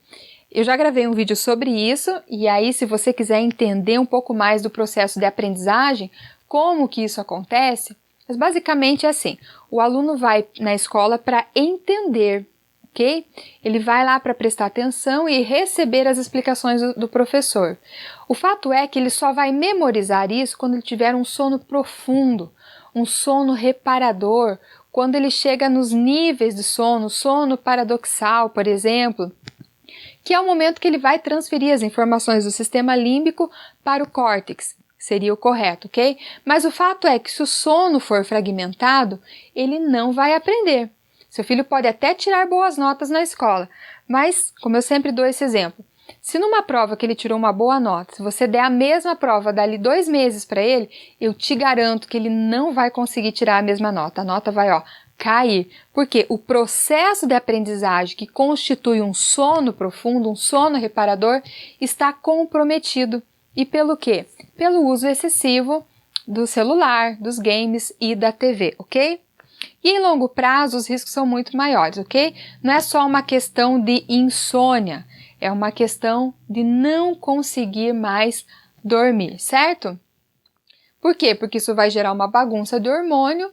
Speaker 1: Eu já gravei um vídeo sobre isso, e aí se você quiser entender um pouco mais do processo de aprendizagem, como que isso acontece, mas basicamente é assim, o aluno vai na escola para entender, ok? Ele vai lá para prestar atenção e receber as explicações do professor. O fato é que ele só vai memorizar isso quando ele tiver um sono profundo, um sono reparador, quando ele chega nos níveis de sono paradoxal, por exemplo, que é o momento que ele vai transferir as informações do sistema límbico para o córtex. Seria o correto, ok? Mas o fato é que se o sono for fragmentado, ele não vai aprender. Seu filho pode até tirar boas notas na escola, mas, como eu sempre dou esse exemplo, se numa prova que ele tirou uma boa nota, se você der a mesma prova dali 2 meses para ele, eu te garanto que ele não vai conseguir tirar a mesma nota. A nota vai, cair. Porque o processo de aprendizagem que constitui um sono profundo, um sono reparador, está comprometido. E pelo quê? Pelo uso excessivo do celular, dos games e da TV, ok? E em longo prazo os riscos são muito maiores, ok? Não é só uma questão de insônia, é uma questão de não conseguir mais dormir, certo? Por quê? Porque isso vai gerar uma bagunça de hormônio.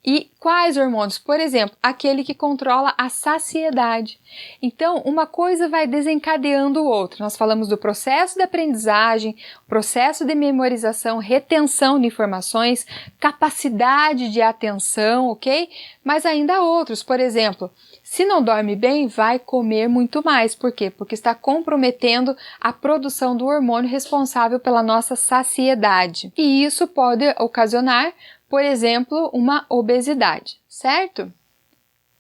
Speaker 1: E quais hormônios? Por exemplo, aquele que controla a saciedade. Então, uma coisa vai desencadeando o outro. Nós falamos do processo de aprendizagem, processo de memorização, retenção de informações, capacidade de atenção, ok? Mas ainda há outros. Por exemplo, se não dorme bem, vai comer muito mais. Por quê? Porque está comprometendo a produção do hormônio responsável pela nossa saciedade. E isso pode ocasionar, por exemplo, uma obesidade, certo?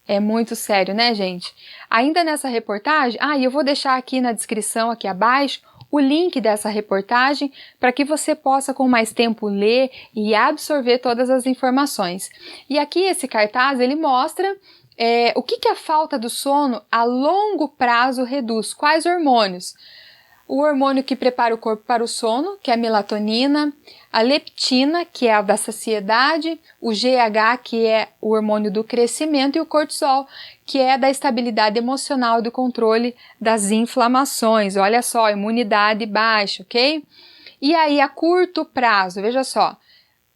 Speaker 1: É muito sério, né, gente? Ainda nessa reportagem, eu vou deixar aqui na descrição, aqui abaixo, o link dessa reportagem para que você possa com mais tempo ler e absorver todas as informações. E aqui esse cartaz, ele mostra o que a falta do sono a longo prazo reduz, quais hormônios? O hormônio que prepara o corpo para o sono, que é a melatonina, a leptina, que é a da saciedade, o GH, que é o hormônio do crescimento, e o cortisol, que é da estabilidade emocional e do controle das inflamações. Olha só, imunidade baixa, ok? E aí, a curto prazo, veja só,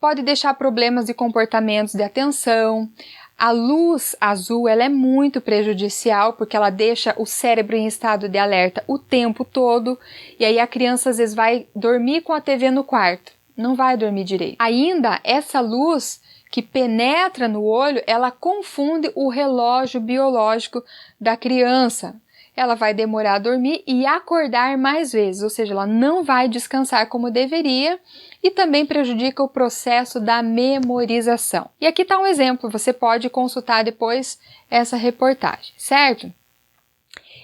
Speaker 1: pode deixar problemas de comportamentos de atenção. A luz azul ela é muito prejudicial porque ela deixa o cérebro em estado de alerta o tempo todo e aí a criança às vezes vai dormir com a TV no quarto, não vai dormir direito. Ainda essa luz que penetra no olho, ela confunde o relógio biológico da criança. Ela vai demorar a dormir e acordar mais vezes, ou seja, ela não vai descansar como deveria e também prejudica o processo da memorização. E aqui está um exemplo, você pode consultar depois essa reportagem, certo?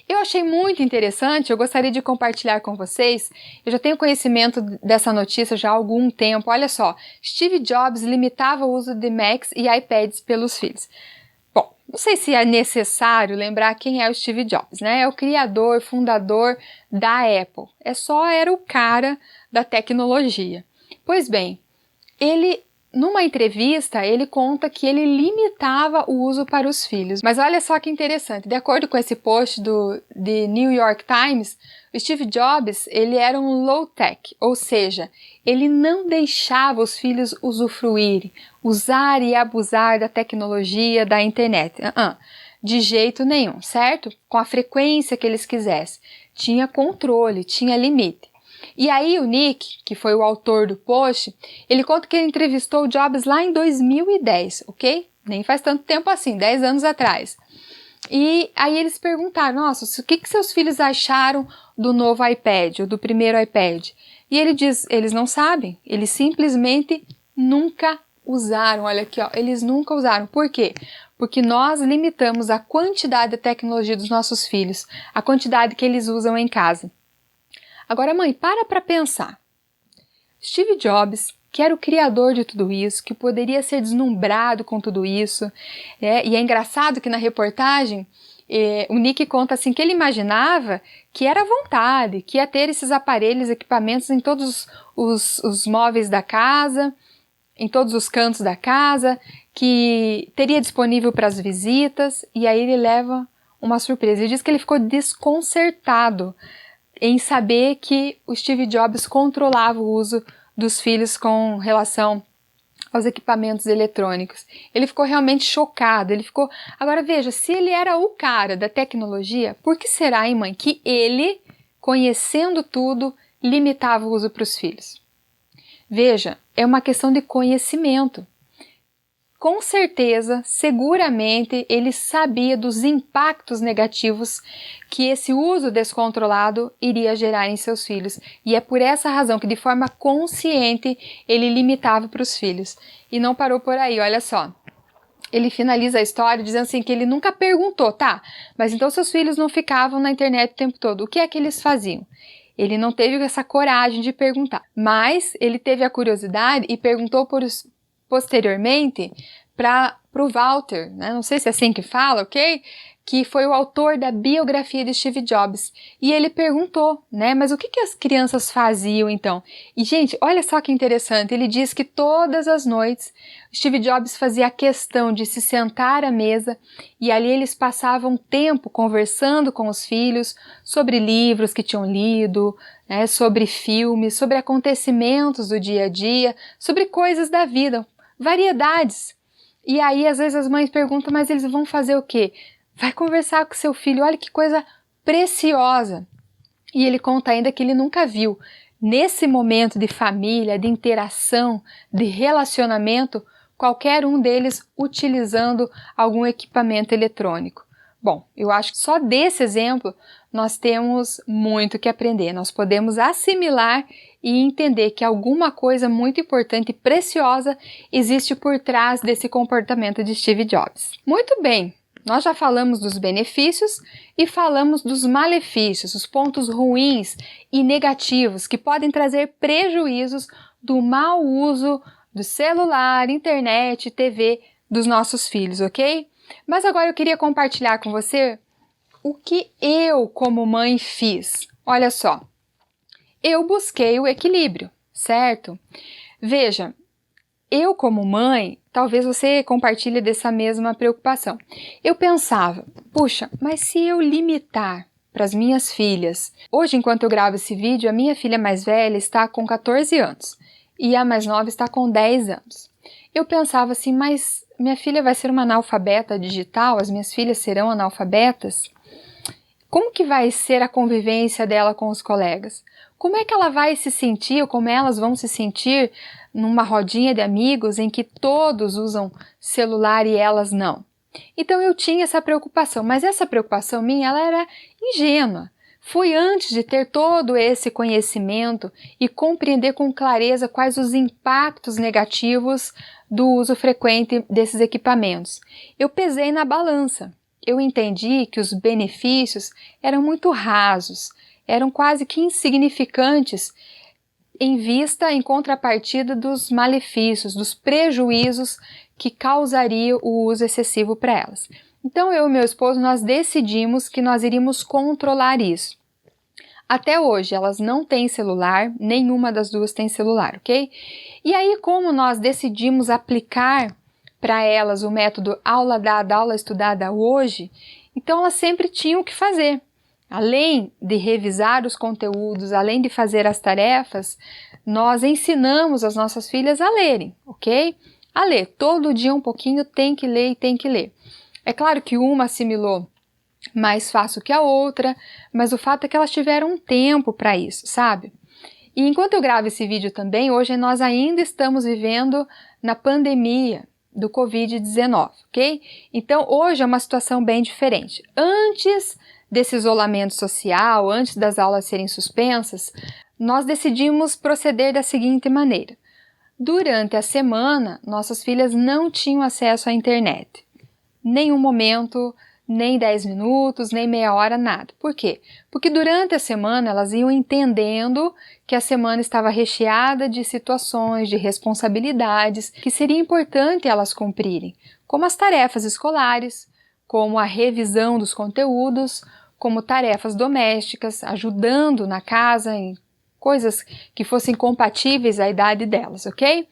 Speaker 1: Eu achei muito interessante, eu gostaria de compartilhar com vocês, eu já tenho conhecimento dessa notícia já há algum tempo, olha só, Steve Jobs limitava o uso de Macs e iPads pelos filhos. Bom, não sei se é necessário lembrar quem é o Steve Jobs, né? É o criador, fundador da Apple. Era o cara da tecnologia. Pois bem, numa entrevista, ele conta que ele limitava o uso para os filhos. Mas olha só que interessante, de acordo com esse post do The New York Times, o Steve Jobs, ele era um low-tech, ou seja, ele não deixava os filhos usufruírem, usar e abusar da tecnologia, da internet. De jeito nenhum, certo? Com a frequência que eles quisessem. Tinha controle, tinha limite. E aí o Nick, que foi o autor do post, ele conta que ele entrevistou o Jobs lá em 2010, ok? Nem faz tanto tempo assim, 10 anos atrás. E aí eles perguntaram, nossa, o que seus filhos acharam do novo iPad, ou do primeiro iPad? E ele diz, eles não sabem, eles simplesmente nunca usaram, olha aqui, eles nunca usaram. Por quê? Porque nós limitamos a quantidade de tecnologia dos nossos filhos, a quantidade que eles usam em casa. Agora, mãe, para pensar. Steve Jobs, que era o criador de tudo isso, que poderia ser deslumbrado com tudo isso, e é engraçado que na reportagem O Nick conta assim que ele imaginava que era vontade, que ia ter esses aparelhos, equipamentos em todos os móveis da casa, em todos os cantos da casa, que teria disponível para as visitas, e aí ele leva uma surpresa. Ele diz que ele ficou desconcertado em saber que o Steve Jobs controlava o uso dos filhos com relação aos equipamentos eletrônicos. Ele ficou realmente chocado, ele ficou... Agora veja, se ele era o cara da tecnologia, por que será, hein, mãe, que ele, conhecendo tudo, limitava o uso para os filhos? Veja, é uma questão de conhecimento. Com certeza, seguramente, ele sabia dos impactos negativos que esse uso descontrolado iria gerar em seus filhos. E é por essa razão que, de forma consciente, ele limitava para os filhos. E não parou por aí, olha só. Ele finaliza a história dizendo assim que ele nunca perguntou, tá, mas então seus filhos não ficavam na internet o tempo todo, o que é que eles faziam? Ele não teve essa coragem de perguntar, mas ele teve a curiosidade e perguntou posteriormente para o Walter, né? Não sei se é assim que fala, ok? Que foi o autor da biografia de Steve Jobs. E ele perguntou, né? Mas o que as crianças faziam então? E, gente, olha só que interessante. Ele diz que todas as noites Steve Jobs fazia questão de se sentar à mesa e ali eles passavam tempo conversando com os filhos sobre livros que tinham lido, né? Sobre filmes, sobre acontecimentos do dia a dia, sobre coisas da vida, variedades. E aí, às vezes, as mães perguntam, mas eles vão fazer o quê? Vai conversar com seu filho, olha que coisa preciosa. E ele conta ainda que ele nunca viu, nesse momento de família, de interação, de relacionamento, qualquer um deles utilizando algum equipamento eletrônico. Bom, eu acho que só desse exemplo nós temos muito que aprender. Nós podemos assimilar e entender que alguma coisa muito importante e preciosa existe por trás desse comportamento de Steve Jobs. Muito bem, nós já falamos dos benefícios e falamos dos malefícios, os pontos ruins e negativos que podem trazer prejuízos do mau uso do celular, internet, TV dos nossos filhos, ok? Mas agora eu queria compartilhar com você o que eu, como mãe, fiz. Olha só, eu busquei o equilíbrio, certo? Veja, eu como mãe, talvez você compartilhe dessa mesma preocupação. Eu pensava, puxa, mas se eu limitar para as minhas filhas... Hoje, enquanto eu gravo esse vídeo, a minha filha mais velha está com 14 anos e a mais nova está com 10 anos. Eu pensava assim, mas minha filha vai ser uma analfabeta digital? As minhas filhas serão analfabetas? Como que vai ser a convivência dela com os colegas? Como é que ela vai se sentir, ou como elas vão se sentir numa rodinha de amigos em que todos usam celular e elas não? Então eu tinha essa preocupação, mas essa preocupação minha, ela era ingênua. Foi antes de ter todo esse conhecimento e compreender com clareza quais os impactos negativos do uso frequente desses equipamentos. Eu pesei na balança. Eu entendi que os benefícios eram muito rasos, eram quase que insignificantes em contrapartida dos malefícios, dos prejuízos que causaria o uso excessivo para elas. Então eu e meu esposo, nós decidimos que nós iríamos controlar isso. Até hoje elas não têm celular, nenhuma das duas tem celular, ok? E aí, como nós decidimos aplicar para elas o método aula dada, aula estudada hoje, então elas sempre tinham o que fazer. Além de revisar os conteúdos, além de fazer as tarefas, nós ensinamos as nossas filhas a lerem, ok? A ler, todo dia um pouquinho, tem que ler e tem que ler. É claro que uma assimilou mais fácil que a outra, mas o fato é que elas tiveram um tempo para isso, sabe? E enquanto eu gravo esse vídeo também, hoje nós ainda estamos vivendo na pandemia do Covid-19, ok? Então hoje é uma situação bem diferente. Antes desse isolamento social, antes das aulas serem suspensas, nós decidimos proceder da seguinte maneira. Durante a semana, nossas filhas não tinham acesso à internet. Nenhum momento, nem 10 minutos, nem meia hora, nada. Por quê? Porque durante a semana elas iam entendendo que a semana estava recheada de situações, de responsabilidades que seria importante elas cumprirem, como as tarefas escolares, como a revisão dos conteúdos, como tarefas domésticas, ajudando na casa em coisas que fossem compatíveis à idade delas, ok?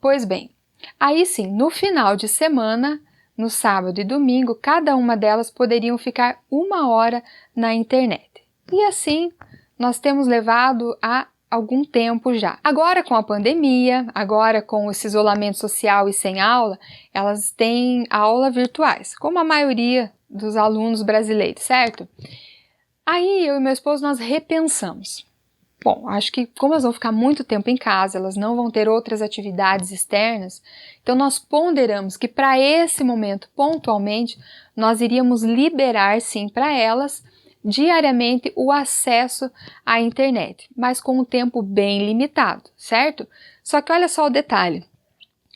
Speaker 1: Pois bem, aí sim, no final de semana, no sábado e domingo, cada uma delas poderiam ficar 1 hora na internet. E assim, nós temos levado a algum tempo já. Agora com a pandemia, agora com esse isolamento social e sem aula, elas têm aula virtuais, como a maioria dos alunos brasileiros, certo? Aí eu e meu esposo nós repensamos. Bom, acho que como elas vão ficar muito tempo em casa, elas não vão ter outras atividades externas, então nós ponderamos que para esse momento, pontualmente, nós iríamos liberar sim para elas diariamente o acesso à internet, mas com um tempo bem limitado, certo? Só que olha só o detalhe.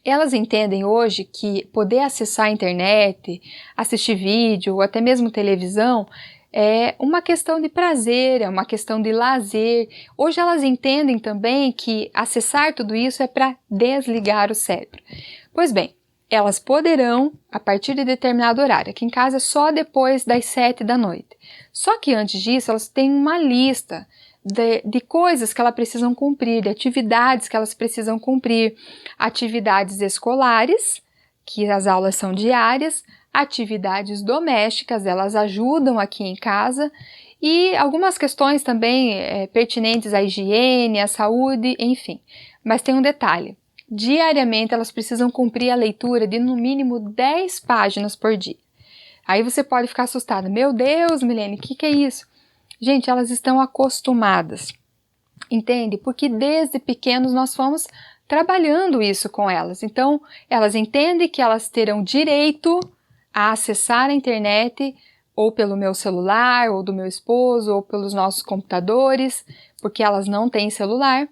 Speaker 1: Elas entendem hoje que poder acessar a internet, assistir vídeo ou até mesmo televisão é uma questão de prazer, é uma questão de lazer. Hoje elas entendem também que acessar tudo isso é para desligar o cérebro. Pois bem, elas poderão a partir de determinado horário. Aqui em casa é só depois das 7 da noite. Só que antes disso elas têm uma lista de coisas que elas precisam cumprir, de atividades que elas precisam cumprir, atividades escolares, que as aulas são diárias, atividades domésticas, elas ajudam aqui em casa, e algumas questões também pertinentes à higiene, à saúde, enfim. Mas tem um detalhe, diariamente elas precisam cumprir a leitura de no mínimo 10 páginas por dia. Aí você pode ficar assustada, meu Deus, Milene, o que é isso? Gente, elas estão acostumadas, entende? Porque desde pequenos nós fomos trabalhando isso com elas. Então, elas entendem que elas terão direito a acessar a internet ou pelo meu celular, ou do meu esposo, ou pelos nossos computadores, porque elas não têm celular,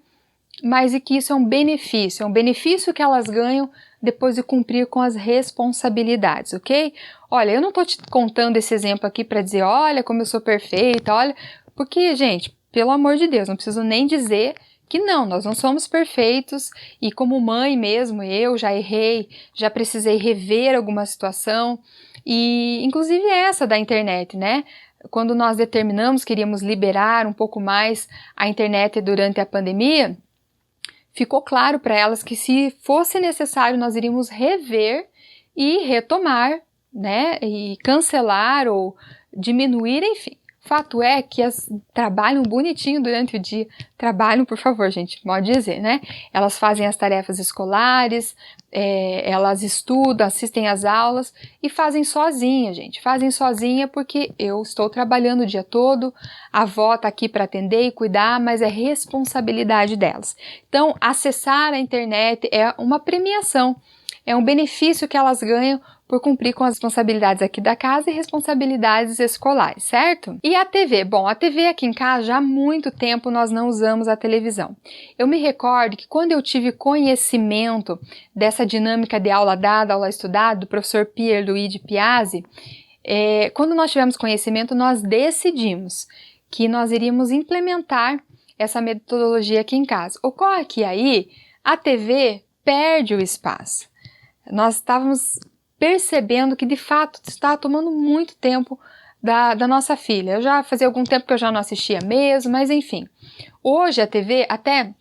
Speaker 1: mas e que isso é um benefício que elas ganham depois de cumprir com as responsabilidades, ok? Olha, eu não estou te contando esse exemplo aqui para dizer, olha como eu sou perfeita, olha, porque, gente, pelo amor de Deus, não preciso nem dizer que não, nós não somos perfeitos e como mãe mesmo, eu já errei, já precisei rever alguma situação e inclusive essa da internet, né? Quando nós determinamos que iríamos liberar um pouco mais a internet durante a pandemia, ficou claro para elas que se fosse necessário nós iríamos rever e retomar, né, e cancelar ou diminuir, enfim. Fato é que elas trabalham bonitinho durante o dia. Trabalham, por favor, gente, pode dizer, né? Elas fazem as tarefas escolares, elas estudam, assistem às aulas e fazem sozinha, gente. Fazem sozinha porque eu estou trabalhando o dia todo, a avó está aqui para atender e cuidar, mas é responsabilidade delas. Então, acessar a internet é uma premiação, é um benefício que elas ganham por cumprir com as responsabilidades aqui da casa e responsabilidades escolares, certo? E a TV? Bom, a TV aqui em casa já há muito tempo nós não usamos a televisão. Eu me recordo que quando eu tive conhecimento dessa dinâmica de aula dada, aula estudada, do professor Pierluigi Piazzi, quando nós tivemos conhecimento, nós decidimos que nós iríamos implementar essa metodologia aqui em casa. Ocorre que aí a TV perde o espaço. Nós estávamos percebendo que de fato está tomando muito tempo da nossa filha. Eu já fazia algum tempo que eu já não assistia mesmo, mas enfim. Hoje a TV, até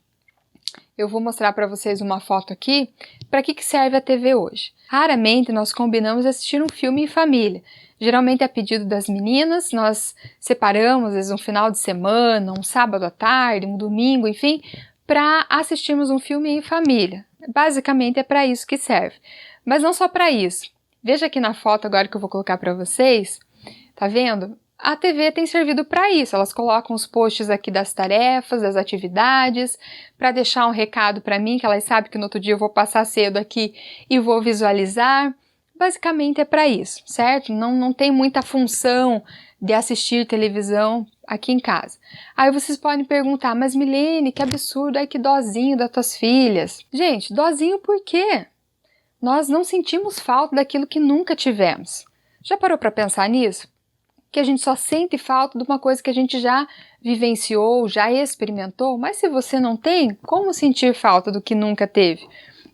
Speaker 1: eu vou mostrar para vocês uma foto aqui, para que serve a TV hoje. Raramente nós combinamos assistir um filme em família. Geralmente a pedido das meninas, nós separamos às vezes um final de semana, um sábado à tarde, um domingo, enfim, para assistirmos um filme em família. Basicamente é para isso que serve. Mas não só para isso. Veja aqui na foto agora que eu vou colocar para vocês. Tá vendo? A TV tem servido para isso. Elas colocam os posts aqui das tarefas, das atividades, para deixar um recado para mim, que elas sabem que no outro dia eu vou passar cedo aqui e vou visualizar. Basicamente é para isso, certo? Não tem muita função de assistir televisão aqui em casa. Aí vocês podem perguntar, mas Milene, que absurdo, ai que dozinho das tuas filhas. Gente, dozinho por quê? Nós não sentimos falta daquilo que nunca tivemos. Já parou para pensar nisso? Que a gente só sente falta de uma coisa que a gente já vivenciou, já experimentou, mas se você não tem, como sentir falta do que nunca teve?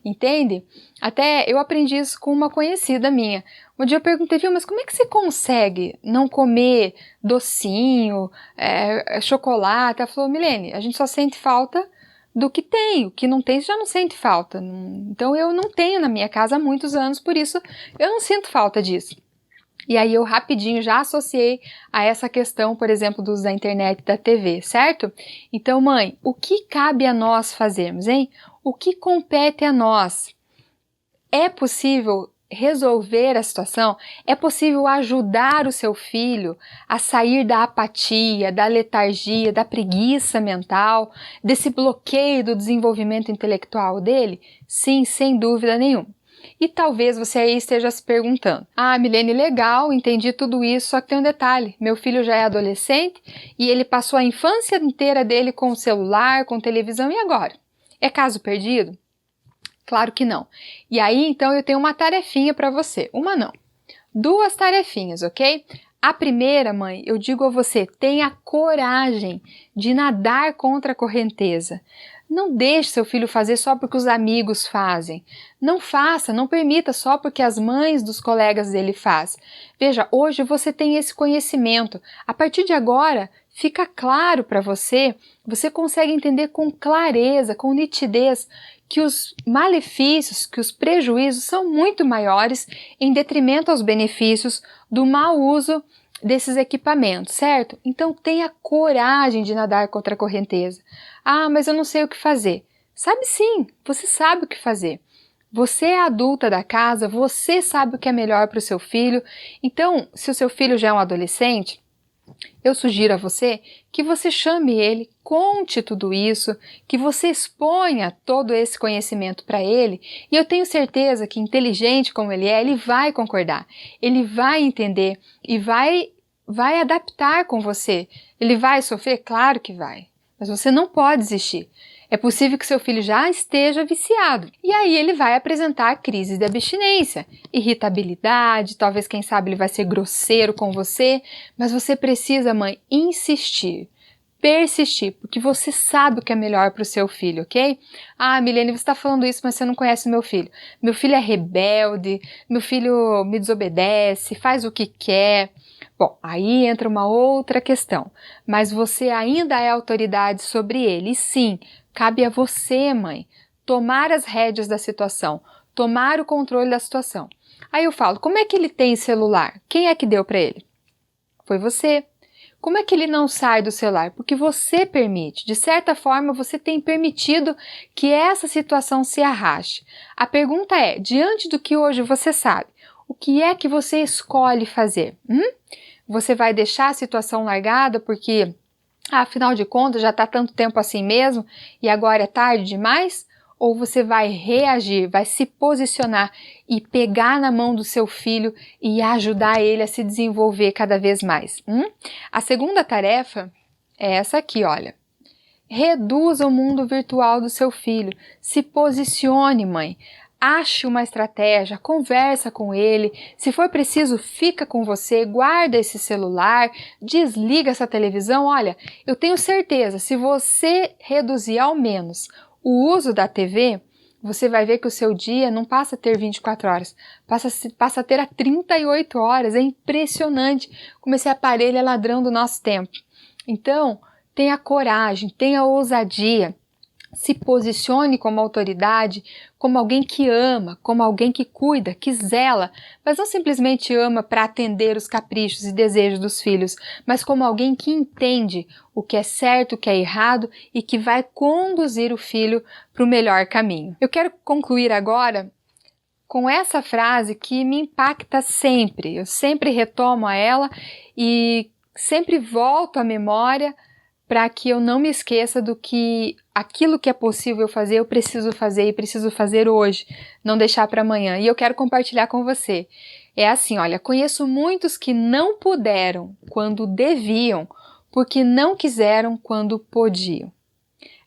Speaker 1: Entende? Até eu aprendi isso com uma conhecida minha. Um dia eu perguntei, viu, mas como é que você consegue não comer docinho, chocolate? Ela falou, Milene, a gente só sente falta do que tem, o que não tem você já não sente falta. Então eu não tenho na minha casa há muitos anos, por isso eu não sinto falta disso. E aí eu rapidinho já associei a essa questão, por exemplo, do uso da internet e da TV, certo? Então, mãe, o que cabe a nós fazermos, hein? O que compete a nós? É possível resolver a situação? É possível ajudar o seu filho a sair da apatia, da letargia, da preguiça mental, desse bloqueio do desenvolvimento intelectual dele? Sim, sem dúvida nenhuma. E talvez você aí esteja se perguntando, Milene, legal, entendi tudo isso, só que tem um detalhe, meu filho já é adolescente e ele passou a infância inteira dele com o celular, com televisão, e agora? É caso perdido? Claro que não. E aí, então, eu tenho uma tarefinha para você. Uma não. 2 tarefinhas, ok? A primeira, mãe, eu digo a você, tenha coragem de nadar contra a correnteza. Não deixe seu filho fazer só porque os amigos fazem. Não faça, não permita só porque as mães dos colegas dele fazem. Veja, hoje você tem esse conhecimento. A partir de agora, fica claro para você, você consegue entender com clareza, com nitidez, que os malefícios, que os prejuízos são muito maiores em detrimento aos benefícios do mau uso desses equipamentos, certo? Então tenha coragem de nadar contra a correnteza. Mas eu não sei o que fazer. Sabe sim, você sabe o que fazer. Você é a adulta da casa, você sabe o que é melhor para o seu filho. Então, se o seu filho já é um adolescente, eu sugiro a você que você chame ele, conte tudo isso, que você exponha todo esse conhecimento para ele, e eu tenho certeza que, inteligente como ele é, ele vai concordar, ele vai entender e vai adaptar com você. Ele vai sofrer? Claro que vai, mas você não pode desistir. É possível que seu filho já esteja viciado. E aí ele vai apresentar crises de abstinência, irritabilidade, talvez, quem sabe, ele vai ser grosseiro com você, mas você precisa, mãe, insistir, persistir, porque você sabe o que é melhor para o seu filho, ok? Milene, você está falando isso, mas você não conhece meu filho. Meu filho é rebelde, meu filho me desobedece, faz o que quer. Bom, aí entra uma outra questão, mas você ainda é autoridade sobre ele, e sim, cabe a você, mãe, tomar as rédeas da situação, tomar o controle da situação. Aí eu falo, como é que ele tem celular? Quem é que deu para ele? Foi você. Como é que ele não sai do celular? Porque você permite. De certa forma, você tem permitido que essa situação se arraste. A pergunta é, diante do que hoje você sabe, o que é que você escolhe fazer? Você vai deixar a situação largada porque, afinal de contas, já está tanto tempo assim mesmo e agora é tarde demais? Ou você vai reagir, vai se posicionar e pegar na mão do seu filho e ajudar ele a se desenvolver cada vez mais? A segunda tarefa é essa aqui, olha. Reduza o mundo virtual do seu filho. Se posicione, mãe. Ache uma estratégia, conversa com ele, se for preciso, fica com você, guarda esse celular, desliga essa televisão. Olha, eu tenho certeza, se você reduzir ao menos o uso da TV, você vai ver que o seu dia não passa a ter 24 horas, passa a ter 38 horas, é impressionante como esse aparelho é ladrão do nosso tempo. Então, tenha coragem, tenha ousadia, se posicione como autoridade, como alguém que ama, como alguém que cuida, que zela, mas não simplesmente ama para atender os caprichos e desejos dos filhos, mas como alguém que entende o que é certo, o que é errado e que vai conduzir o filho para o melhor caminho. Eu quero concluir agora com essa frase que me impacta sempre, eu sempre retomo a ela e sempre volto à memória para que eu não me esqueça do que aquilo que é possível fazer, eu preciso fazer e preciso fazer hoje, não deixar para amanhã. E eu quero compartilhar com você. É assim, olha, conheço muitos que não puderam quando deviam, porque não quiseram quando podiam.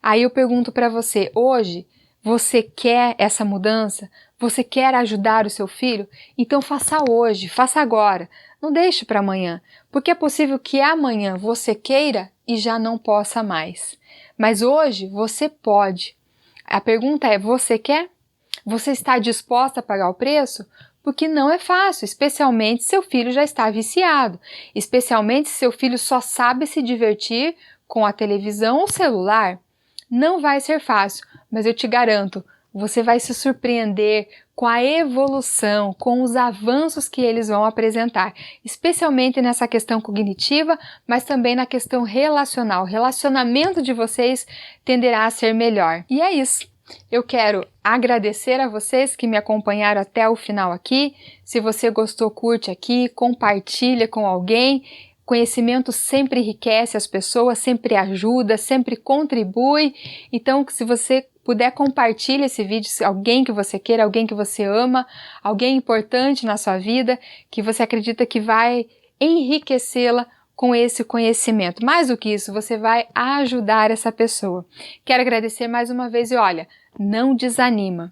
Speaker 1: Aí eu pergunto para você, hoje, você quer essa mudança? Você quer ajudar o seu filho? Então faça hoje, faça agora. Não deixe para amanhã, porque é possível que amanhã você queira e já não possa mais. Mas hoje você pode. A pergunta é, você quer? Você está disposta a pagar o preço? porque não é fácil, especialmente se seu filho já está viciado, especialmente se seu filho só sabe se divertir com a televisão ou celular. Não vai ser fácil, mas eu te garanto, você vai se surpreender com a evolução, com os avanços que eles vão apresentar, especialmente nessa questão cognitiva, mas também na questão relacional. O relacionamento de vocês tenderá a ser melhor. E é isso. Eu quero agradecer a vocês que me acompanharam até o final aqui. Se você gostou, curte aqui, compartilha com alguém. Conhecimento sempre enriquece as pessoas, sempre ajuda, sempre contribui. Então, se você puder, compartilhe esse vídeo se alguém que você queira, alguém que você ama, alguém importante na sua vida, que você acredita que vai enriquecê-la com esse conhecimento. Mais do que isso, você vai ajudar essa pessoa. Quero agradecer mais uma vez e olha, não desanima.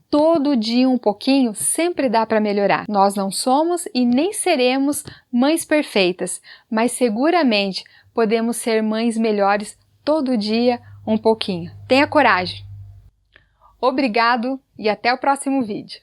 Speaker 1: Todo dia um pouquinho sempre dá para melhorar. Nós não somos e nem seremos mães perfeitas, mas seguramente podemos ser mães melhores todo dia um pouquinho. Tenha coragem! Obrigado e até o próximo vídeo.